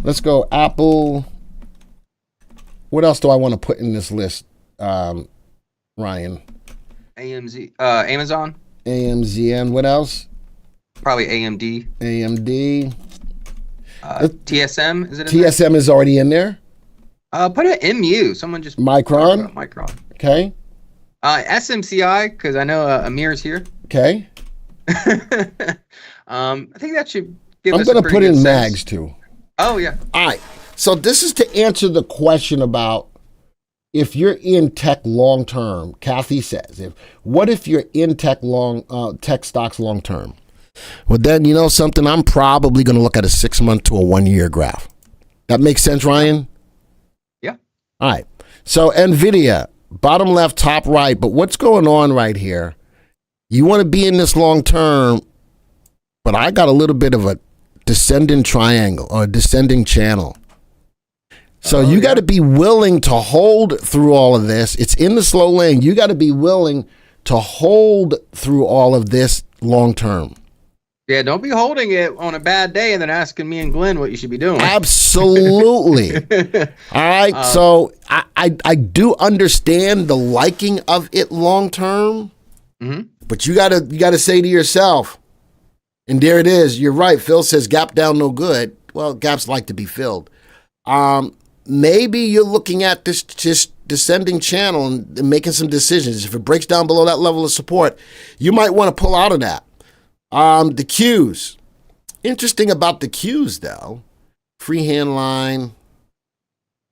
Let's go Apple. What else do I want to put in this list, Ryan? Amazon. AMZN. What else? Probably AMD. AMD. TSM. Is it? TSM is already in there. Put an MU. Someone just Micron. Micron. Okay. SMCI because I know Amir's here. Okay. I think that should give us. I'm going to put in mags too. Oh yeah. All right. So this is to answer the question about if you're in tech long term. Kathy says, what if you're in tech stocks long term? Well, then you know something. I'm probably going to look at a 6 month to a 1 year graph. That makes sense, Ryan? Yeah. All right. So NVIDIA, bottom left, top right. But what's going on right here? You want to be in this long term, but I got a little bit of a descending triangle or a descending channel. So you got to be willing to hold through all of this. It's in the slow lane. You got to be willing to hold through all of this long term. Yeah, don't be holding it on a bad day and then asking me and Glenn what you should be doing. Absolutely. All right. So I do understand the liking of it long term, but you gotta say to yourself, and there it is. You're right. Phil says gap down no good. Well, gaps like to be filled. Maybe you're looking at this just descending channel and making some decisions. If it breaks down below that level of support, you might want to pull out of that. The Qs. Interesting about the Qs, though. Freehand line.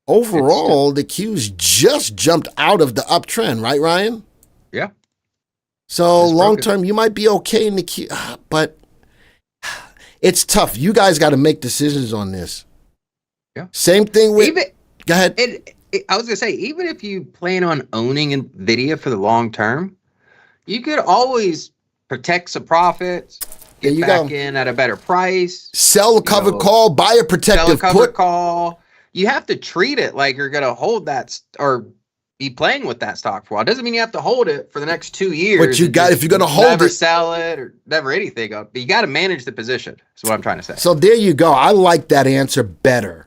Overall, the Qs just jumped out of the uptrend, right, Ryan? Yeah. So long term, you might be okay in the Q, but it's tough. You guys got to make decisions on this. Yeah. Same thing with. Go ahead. I was gonna say, even if you plan on owning NVIDIA for the long term, you could always protect some profits, get back in at a better price, sell a covered call, buy a protective put call. You have to treat it like you're gonna hold that or be playing with that stock for a while. Doesn't mean you have to hold it for the next 2 years. But you got, if you're gonna hold never it, sell it or never anything up. But you got to manage the position. Is what I'm trying to say. So there you go. I like that answer better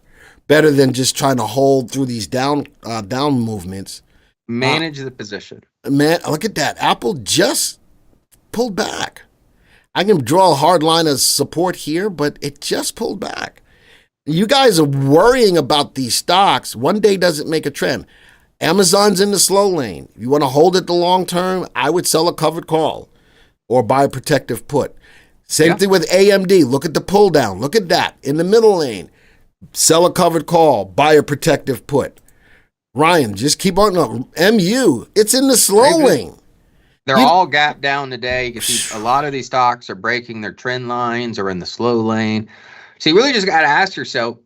than just trying to hold through these down movements. Manage the position. Man, look at that. Apple just pulled back. I can draw a hard line of support here, but it just pulled back. You guys are worrying about these stocks. One day doesn't make a trend. Amazon's in the slow lane. If you want to hold it the long term, I would sell a covered call or buy a protective put. Same thing with AMD. Look at the pull down. Look at that. In the middle lane, sell a covered call, buy a protective put. Ryan, just keep on. MU, it's in the slow lane. They're all gapped down today. You can see a lot of these stocks are breaking their trend lines or in the slow lane. So you really just got to ask yourself,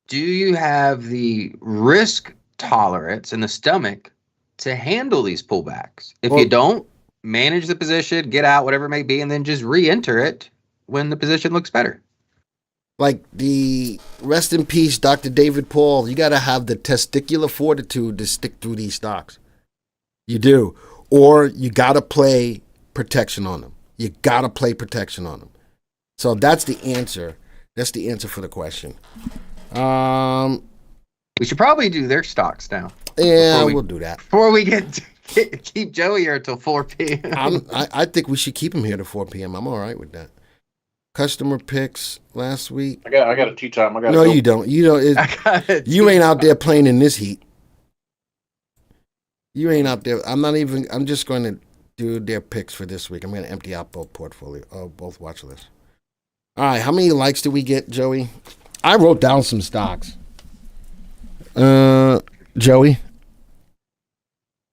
do you have the risk tolerance in the stomach to handle these pullbacks? If you don't, manage the position, get out, whatever it may be, and then just re-enter it when the position looks better. Like the rest in peace, Dr. David Paul, you got to have the testicular fortitude to stick through these stocks. You do. Or you got to play protection on them. You got to play protection on them. So that's the answer. That's the answer for the question. We should probably do their stocks now. Yeah, we'll do that. Before we keep Joey here until 4 p.m. I think we should keep him here to 4 p.m. I'm all right with that. Customer picks last week. I got a tea time. No, go. You don't. You don't. You ain't out there playing in this heat. You ain't out there. I'm just going to do their picks for this week. I'm going to empty out both both watch lists. All right. How many likes did we get, Joey? I wrote down some stocks. Joey?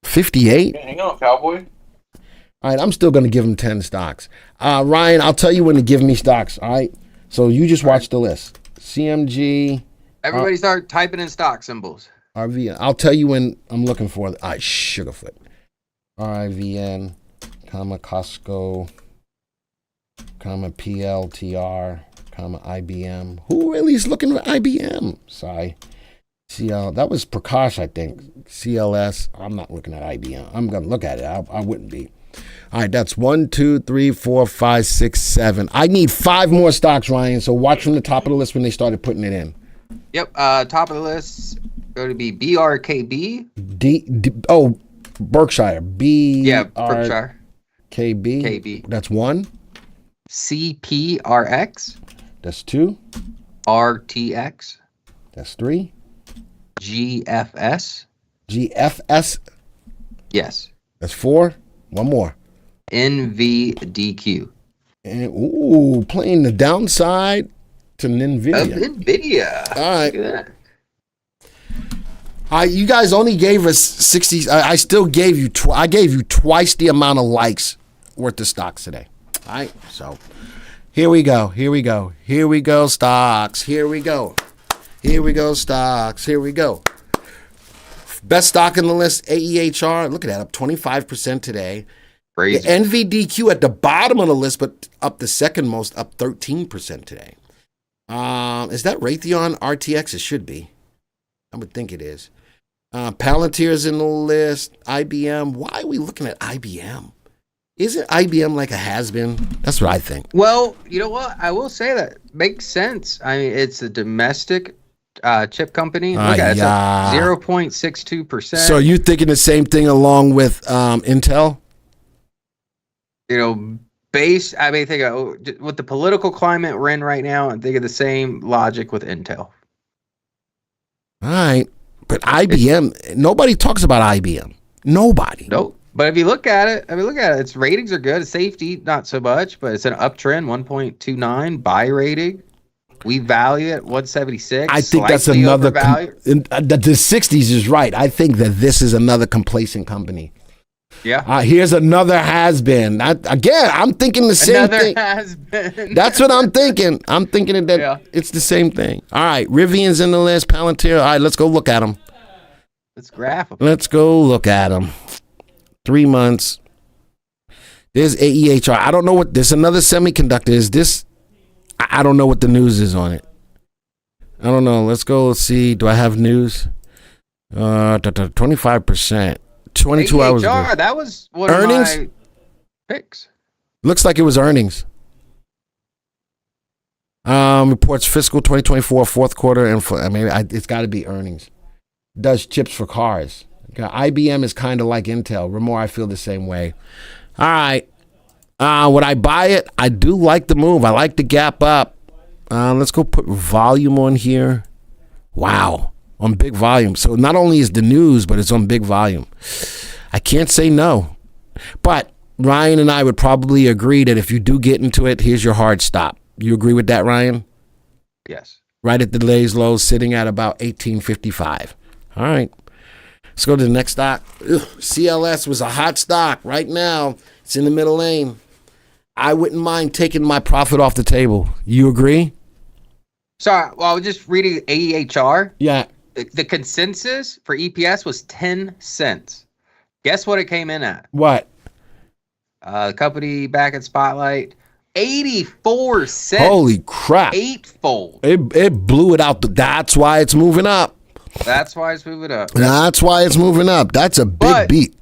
58? Hang on, Cowboy. All right, I'm still going to give him 10 stocks. Ryan, I'll tell you when to give me stocks, all right? So you just watch the list. CMG. Everybody start typing in stock symbols. RVN. I'll tell you when I'm looking for it. All right, Sugarfoot. RIVN, Costco, PLTR, IBM. Who really is looking at IBM? Sorry. CL, that was Prakash, I think. CLS. I'm not looking at IBM. I'm going to look at it. I wouldn't be. All right, that's 1, 2, 3, 4, 5, 6, 7. I need 5 more stocks, Ryan. So watch from the top of the list when they started putting it in. Yep. Top of the list going to be BRKB. Berkshire. Berkshire. KB. That's 1. CPRX. That's 2. RTX. That's 3. GFS. GFS. Yes. That's 4. One more. NVDQ. And playing the downside to NVIDIA. All right. Look at that. You guys only gave us 60. I still gave you. I gave you twice the amount of likes worth of stocks today. All right. So here we go. Here we go. Here we go. Stocks. Here we go. Here we go. Stocks. Here we go. Best stock in the list, AEHR. Look at that, up 25% today. Crazy. The NVDQ at the bottom of the list, but up the second most, up 13% today. Is that Raytheon RTX? It should be. I would think it is. Palantir's in the list. IBM. Why are we looking at IBM? Isn't IBM like a has-been? That's what I think. Well, you know what? I will say that makes sense. I mean, it's a domestic chip company. Look at it. It's up 0.62%. So you're thinking the same thing along with Intel? You know, with the political climate we're in right now, I'm thinking the same logic with Intel. All right. But IBM, nobody talks about IBM. Nobody. Nope. But if you look at it, its ratings are good. Safety, not so much, but it's an uptrend, 1.29. Buy rating. We value it 176. I think that's another. The 60s is right. I think that this is another complacent company. Yeah. Here's another has-been. Again, I'm thinking the same thing. Another has-been. That's what I'm thinking. I'm thinking that it's the same thing. All right, Rivian's in the list. Palantir. All right, let's go look at them. Let's graph them. Let's go look at them. 3 months. There's AEHR. I don't know what this. Another semiconductor. Is this? I don't know what the news is on it. I don't know. Let's go. Let's see. Do I have news? 25%. 22 AEHR, hours ago. That was one earnings? of my picks. Looks like it was earnings. Reports fiscal 2024 fourth quarter, and it's got to be earnings. Does chips for cars. IBM is kind of like Intel. Ramor, I feel the same way. All right. Would I buy it? I do like the move. I like the gap up. Let's go put volume on here. Wow. On big volume. So not only is the news, but it's on big volume. I can't say no. But Ryan and I would probably agree that if you do get into it, here's your hard stop. You agree with that, Ryan? Yes. Right at the day's low, sitting at about 1855. All right. Let's go to the next stock. CLS was a hot stock. Right now, it's in the middle lane. I wouldn't mind taking my profit off the table. You agree? Sorry, well, I was just reading AEHR. Yeah. The consensus for EPS was 10 cents. Guess what it came in at? What? The company back at Spotlight, 84 cents. Holy crap. Eightfold. It blew it out. That's why it's moving up. That's why it's moving up. That's why it's moving up. That's a big beat.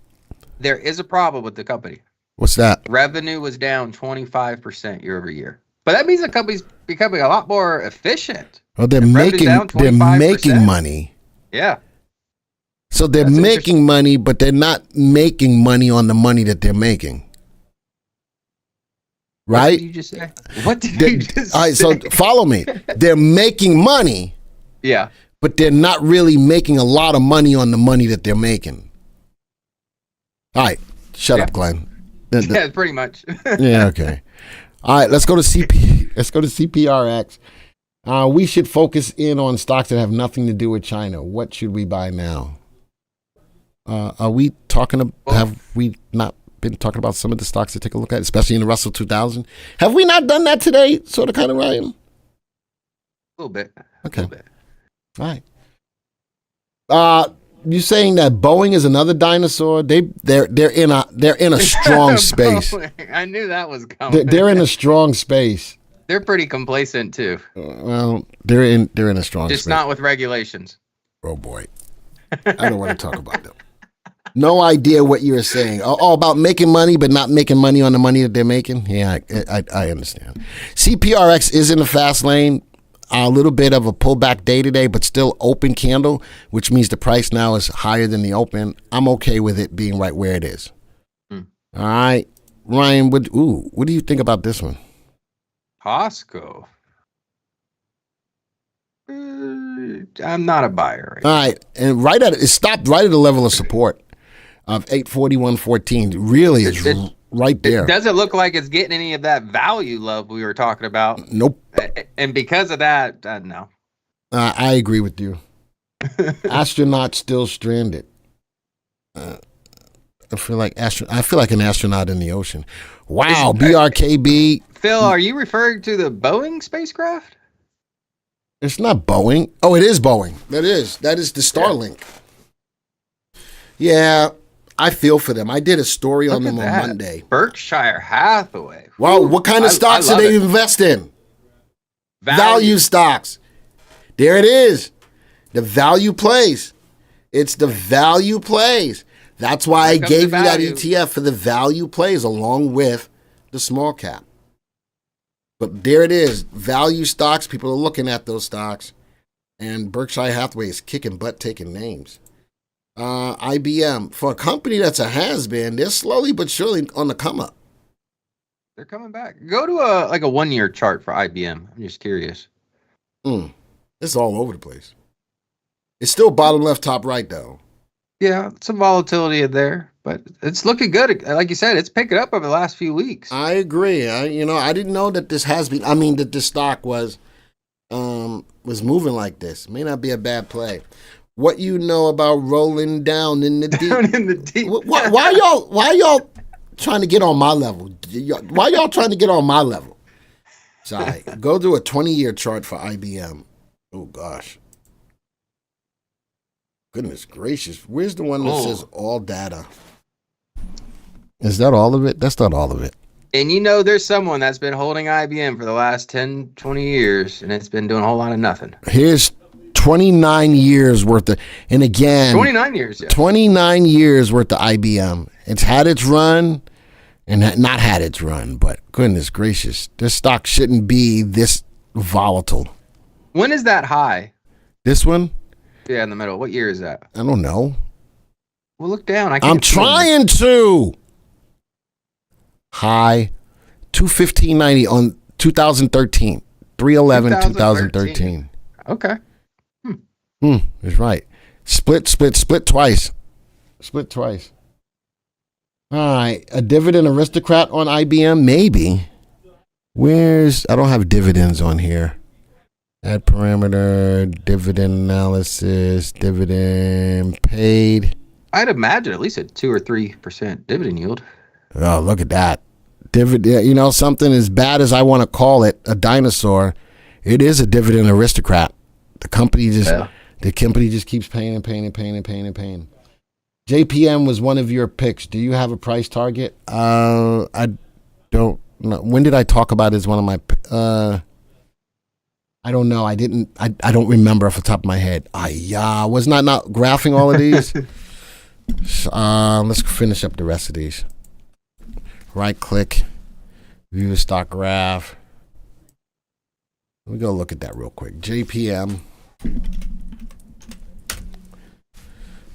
There is a problem with the company. What's that? Revenue was down 25% year over year. But that means the company's becoming a lot more efficient. Well, they're If revenue's down making 25%, money. Yeah. So they're That's making money, but they're not making money on the money that they're making. What Right? did you just say? What did you just All right, say? so follow me. They're making money, Yeah. but they're not really making a lot of money on the money that they're making. All right, shut up, Glenn. Yeah, pretty much. Yeah, okay. All right, let's go to CPRX. We should focus in on stocks that have nothing to do with China. What should we buy now? Are we talking? Have we not been talking about some of the stocks to take a look at, especially in the Russell 2000? Have we not done that today? Sort of, kind of, Ryan. A little bit. Okay. A little bit. All right. You saying that Boeing is another dinosaur? They're in a strong space. I knew that was coming. They're in a strong space. They're pretty complacent too. Well, they're in a strong Just space. not with regulations. Oh boy, I don't want to talk about them. No idea what you're saying. Oh, about making money, but not making money on the money that they're making. Yeah, I understand. CPRX is in the fast lane. A little bit of a pullback day today, but still open candle, which means the price now is higher than the open. I'm okay with it being right where it is. All right, Ryan. What do you think about this one? Costco. I'm not a buyer. All right, and it stopped right at the level of support of 841.14. Really is right there. It doesn't look like it's getting any of that value love we were talking about. Nope. And because of that, no. I agree with you. Astronaut still stranded. I feel like an astronaut in the ocean. Wow, BRKB. Phil, are you referring to the Boeing spacecraft? It's not Boeing. Oh, it is Boeing. That is the Starlink. Yeah, I feel for them. I did a story on them on Monday. Berkshire Hathaway. Wow, what kind of stocks do they invest in? Value stocks. There it is. The value plays. It's the value plays. That's why I gave you that ETF for the value plays along with the small cap. But there it is. Value stocks. People are looking at those stocks. And Berkshire Hathaway is kicking butt taking names. IBM. For a company that's a has-been, they're slowly but surely on the come up. They're coming back. Go to a 1 year chart for IBM. I'm just curious. It's all over the place. It's still bottom left, top right, though. Yeah, some volatility in there, but it's looking good. Like you said, it's picking up over the last few weeks. I agree. I didn't know that that this stock was moving like this. May not be a bad play. What you know about rolling down in the deep? Down in the deep. Why y'all trying to get on my level? Why y'all trying to get on my level? Sorry. Go do a 20-year chart for IBM. Oh gosh. Goodness gracious. Where's the one that says all data? Is that all of it? That's not all of it. And there's someone that's been holding IBM for the last 10, 20 years, and it's been doing a whole lot of nothing. Here's 29 years worth of, and again, 29 years, yeah. 29 years worth of IBM. It's had its run and not had its run, but goodness gracious, this stock shouldn't be this volatile. When is that high? This one? Yeah, in the middle. What year is that? I don't know. Well, look down. I'm trying to. High 215.90 on 2013. 311 2013. Okay. That's right. Split twice. Split twice. All right. A dividend aristocrat on IBM? Maybe. I don't have dividends on here. Add parameter, dividend analysis, dividend paid. I'd imagine at least a 2 or 3% dividend yield. Oh, look at that. Dividend, something as bad as I want to call it, a dinosaur, it is a dividend aristocrat. The company just keeps paying and paying and paying and paying and paying. JPM was one of your picks. Do you have a price target? I don't know. When did I talk about it as one of my I don't know. I didn't. I don't remember off the top of my head. Was not graphing all of these. Let's finish up the rest of these. right click, view the stock graph. Let me go look at that real quick. JPM,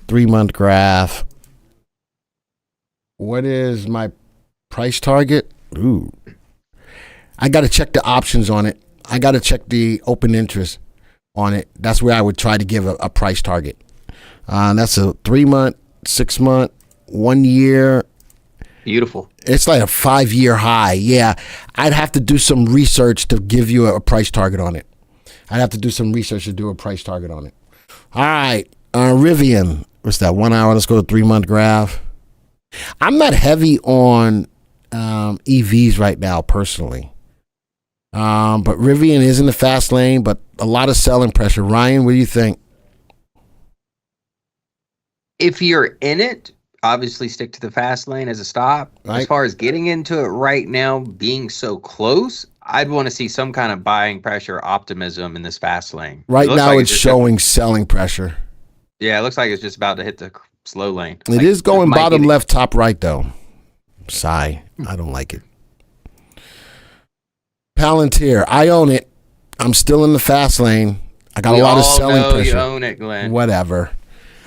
3-month graph. What is my price target? Ooh. I got to check the options on it. I got to check the open interest on it. That's where I would try to give a price target. That's a 3-month, 6-month, 1 year. Beautiful. It's like a 5-year high. Yeah. I'd have to do some research to give you a price target on it. I'd have to do some research to do a price target on it. All right. Rivian. What's that? 1 hour. Let's go to 3-month graph. I'm not heavy on EVs right now, personally. But Rivian is in the fast lane, but a lot of selling pressure. Ryan, what do you think? If you're in it, obviously stick to the fast lane as a stop. Right. As far as getting into it right now, being so close, I'd want to see some kind of buying pressure, optimism in this fast lane. Right now, like it's showing selling pressure. Yeah, it looks like it's just about to hit the slow lane. It is going bottom left, top right, though. Sigh. I don't like it. Palantir. I own it. I'm still in the fast lane. I got a lot of selling pressure. You own it, Glenn. Whatever.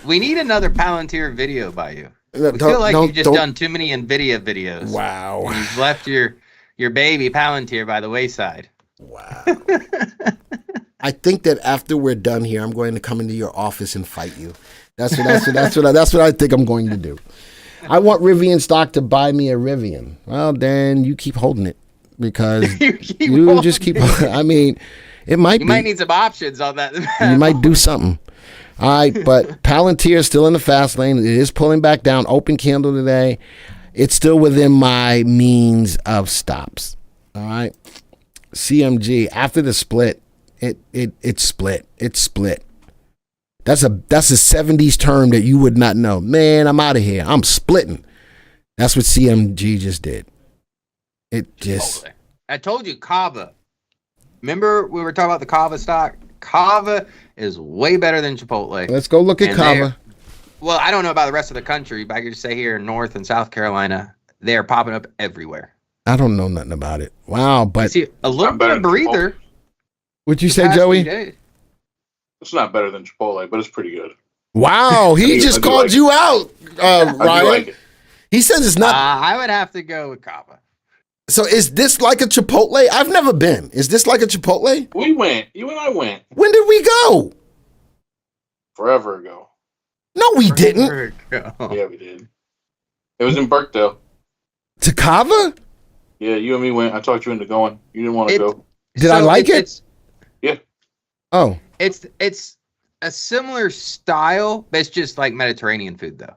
We need another Palantir video by you. I feel like you've just done too many NVIDIA videos. Wow. And you've left your baby Palantir by the wayside. Wow. I think that after we're done here, I'm going to come into your office and fight you. That's what I think I'm going to do. I want Rivian stock to buy me a Rivian. Well, then you keep holding it because you just keep. I mean, it might. You might need some options on that. You might do something. All right, but Palantir is still in the fast lane. It is pulling back down. Open candle today. It's still within my means of stops. All right. CMG after the split, it split. It split. That's a 70s term that you would not know. Man, I'm out of here. I'm splitting. That's what CMG just did. It just. I told you Kava. Remember we were talking about the Kava stock? Kava is way better than Chipotle. Let's go look at Kava. Well, I don't know about the rest of the country, but I could just say here in North and South Carolina, they are popping up everywhere. I don't know nothing about it. Wow, but see a little bit of breather. What'd you say, Joey? It's not better than Chipotle, but it's pretty good. Wow, he just called you out, Ryan. Like he says it's not. I would have to go with Kava. So is this like a Chipotle? I've never been. Is this like a Chipotle? We went. You and I went. When did we go? Forever ago. No, we didn't. Yeah, we did. It was in Burkdale. To Kava? Yeah, you and me went. I talked you into going. You didn't want to go. Did I like it? Yeah. Oh. It's a similar style, but it's just like Mediterranean food, though.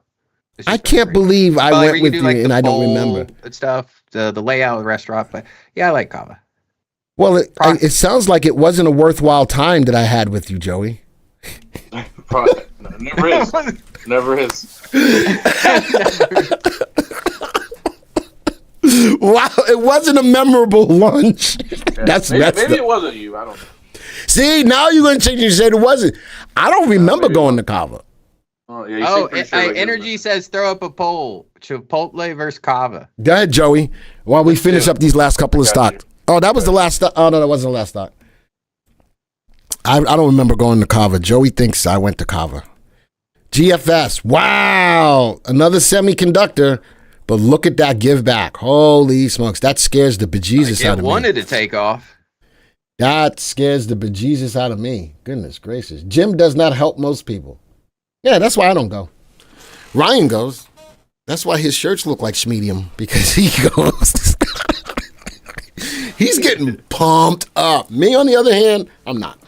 I can't believe I went with you and I don't remember. And stuff, the layout of the restaurant, but yeah, I like Kava. Well, it sounds like it wasn't a worthwhile time that I had with you, Joey. Probably. No, never is. Never is. Wow, it wasn't a memorable lunch. Yeah, maybe it wasn't you. I don't know. See, now you're going to change. You said it wasn't. I don't remember going to Kava. Oh, yeah, sure Energy says throw up a poll. Chipotle versus Kava. Go ahead, Joey, while we finish up these last couple of stocks. Oh, that was the last stock. Oh, no, that wasn't the last stock. I don't remember going to Kava. Joey thinks I went to Kava. GFS. Wow. Another semiconductor. But look at that give back. Holy smokes. That scares the bejesus out of me. It wanted to take off. That scares the bejesus out of me. Goodness gracious. Jim does not help most people. Yeah, that's why I don't go. Ryan goes. That's why his shirts look like schmedium, because he goes. He's getting pumped up. Me, on the other hand, I'm not.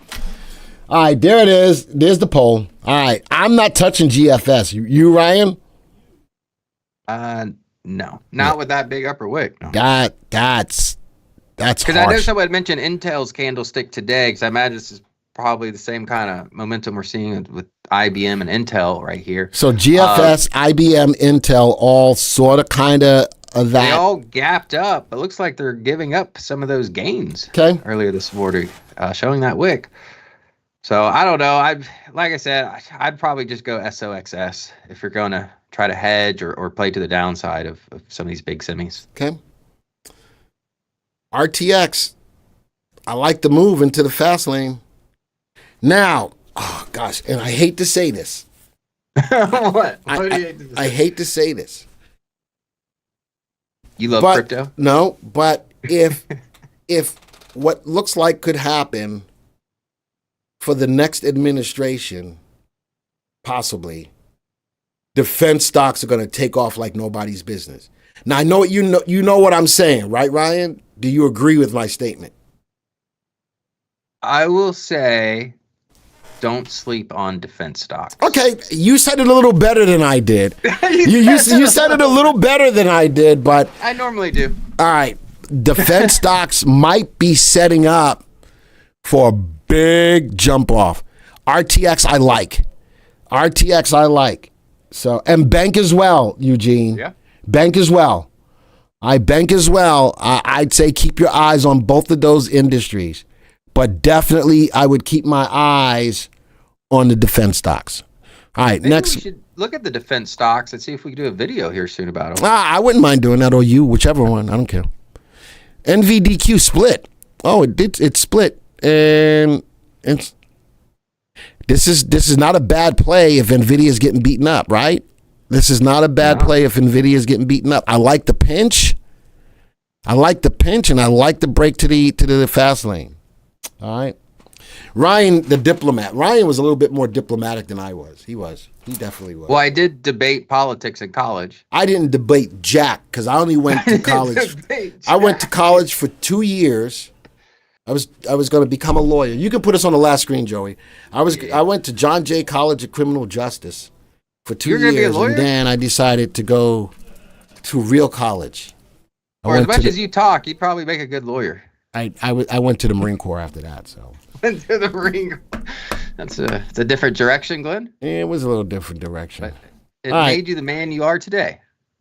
All right, there it is. There's the poll. All right, I'm not touching GFS. You Ryan? No, not with that big upper wick. No. That's because I know someone had mentioned Intel's candlestick today, because I imagine this is probably the same kind of momentum we're seeing with IBM and Intel right here. So GFS, IBM, Intel, all sort of kind of that. They all gapped up. It looks like they're giving up some of those gains earlier this morning, showing that wick. So I don't know. Like I said, I'd probably just go SOXS if you're going to try to hedge or play to the downside of some of these big semis. Okay. RTX. I like the move into the fast lane. Now, oh gosh, and I hate to say this. What? I hate to say this. You love crypto? No, but if what looks like could happen for the next administration, possibly, defense stocks are going to take off like nobody's business. Now I know you know what I'm saying, right, Ryan? Do you agree with my statement? I will say, don't sleep on defense stocks. Okay, you said it a little better than I did. you said it a little better than I did, but I normally do. All right, defense stocks might be setting up for a big jump off. RTX I like. So, and bank as well, Eugene. Yeah. Bank as well. Bank as well. I'd say keep your eyes on both of those industries. But definitely I would keep my eyes on the defense stocks. All right, Maybe next. we should look at the defense stocks and see if we can do a video here soon about them. I wouldn't mind doing that, or you, whichever one. I don't care. NVDQ split. Oh, it split. And this is not a bad play if NVIDIA is getting beaten up, right? This is not a bad play if NVIDIA is getting beaten up. I like the pinch. And I like the break to the fast lane. All right. Ryan, the diplomat. Ryan was a little bit more diplomatic than I was. He definitely was. Well, I did debate politics in college. I didn't debate jack because I only went to college. I went to college for 2 years. I was going to become a lawyer. You can put us on the last screen, Joey. I went to John Jay College of Criminal Justice for 2 years, be a lawyer? And then I decided to go to real college. Or as much as you talk, you'd probably make a good lawyer. I went to the Marine Corps after that, so. Went to the Marine Corps. It's a different direction, Glenn. Yeah, it was a little different direction. But it made you the man you are today.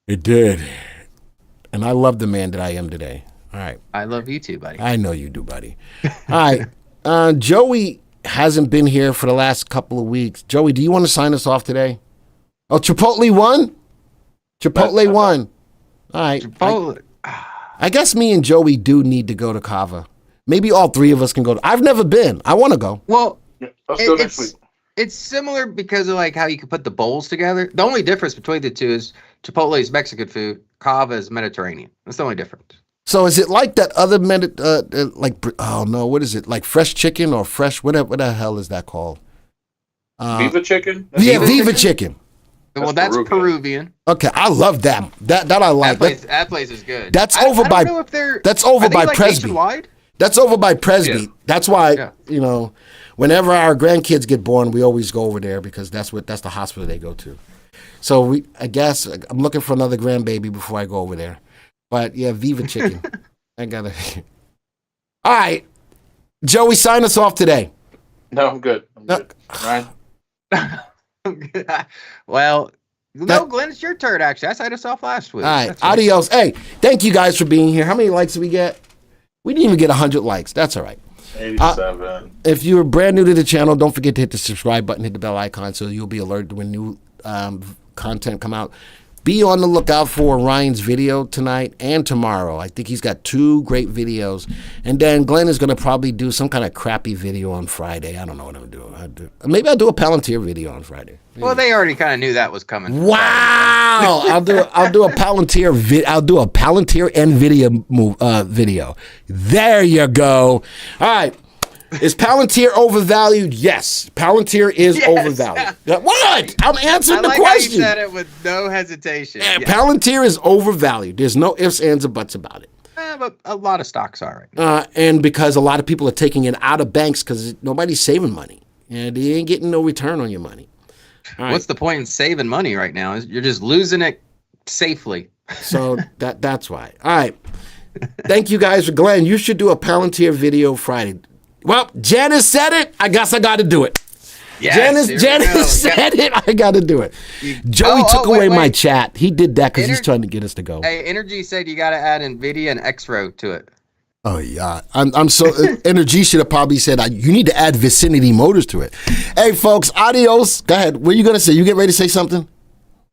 It did. And I love the man that I am today. All right. I love you too, buddy. I know you do, buddy. All right. Joey hasn't been here for the last couple of weeks. Joey, do you want to sign us off today? Oh, Chipotle won? Chipotle won. All right. Chipotle. I guess me and Joey do need to go to Kava. Maybe all three of us can go. I've never been. I want to go. Well, Let's go next week. It's similar because of like how you can put the bowls together. The only difference between the two is Chipotle is Mexican food, Kava is Mediterranean. That's the only difference. So is it like that other what is it? Like fresh chicken or fresh what the hell is that called? Viva chicken? Viva chicken. Well, that's Peruvian. Okay, I love that. That I like. That place is good. That's over by Presby. Nationwide? That's over by Presby. Yeah. That's why whenever our grandkids get born, we always go over there because that's the hospital they go to. So I guess I'm looking for another grandbaby before I go over there. But yeah, Viva chicken. I gotta. All right, Joey, sign us off today. No, I'm good. Ryan. Well, Glenn, it's your turn. Actually, I signed us off last week. All right, adios. Hey, thank you guys for being here. How many likes did we get? We didn't even get 100 likes. That's all right. 87. If you're brand new to the channel, don't forget to hit the subscribe button, hit the bell icon so you'll be alerted when new content come out. Be on the lookout for Ryan's video tonight and tomorrow. I think he's got 2 great videos. And then Glenn is going to probably do some kind of crappy video on Friday. I don't know what I'm going to do. Maybe I'll do a Palantir video on Friday. Well, they already kind of knew that was coming. Wow! I'll do a Palantir I'll do a Palantir NVIDIA video. There you go. All right. Is Palantir overvalued? Yes. Palantir is overvalued. What? I'm answering the question. How you said it with no hesitation. Yeah, Palantir is overvalued. There's no ifs, ands, or buts about it. But a lot of stocks are right now. And because a lot of people are taking it out of banks because nobody's saving money. And they ain't getting no return on your money. What's the point in saving money right now? You're just losing it safely. So that's why. All right. Thank you guys for Glenn. You should do a Palantir video Friday. Well, Janice said it. I guess I got to do it. Yes, Janice said it. I got to do it. Joey took away my chat. He did that because he's trying to get us to go. Hey, Energy said you got to add NVIDIA and X-Row to it. Oh, yeah. I'm so Energy should have probably said, you need to add Vicinity Motors to it. Hey, folks, adios. Go ahead. What are you going to say? You get ready to say something?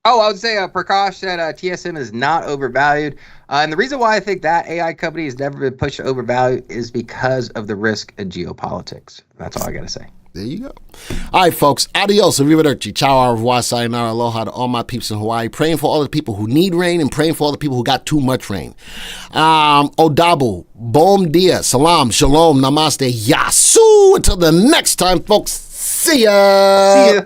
Oh, I would say Prakash said TSM is not overvalued. And the reason why I think that AI company has never been pushed to overvalue is because of the risk in geopolitics. That's all I got to say. There you go. All right, folks. Adios. Arrivederci. Ciao, au revoir, sayonara, aloha to all my peeps in Hawaii. Praying for all the people who need rain and praying for all the people who got too much rain. Odabu. Bom dia. Salam. Shalom. Namaste. Yasu. Until the next time, folks. See ya. See ya.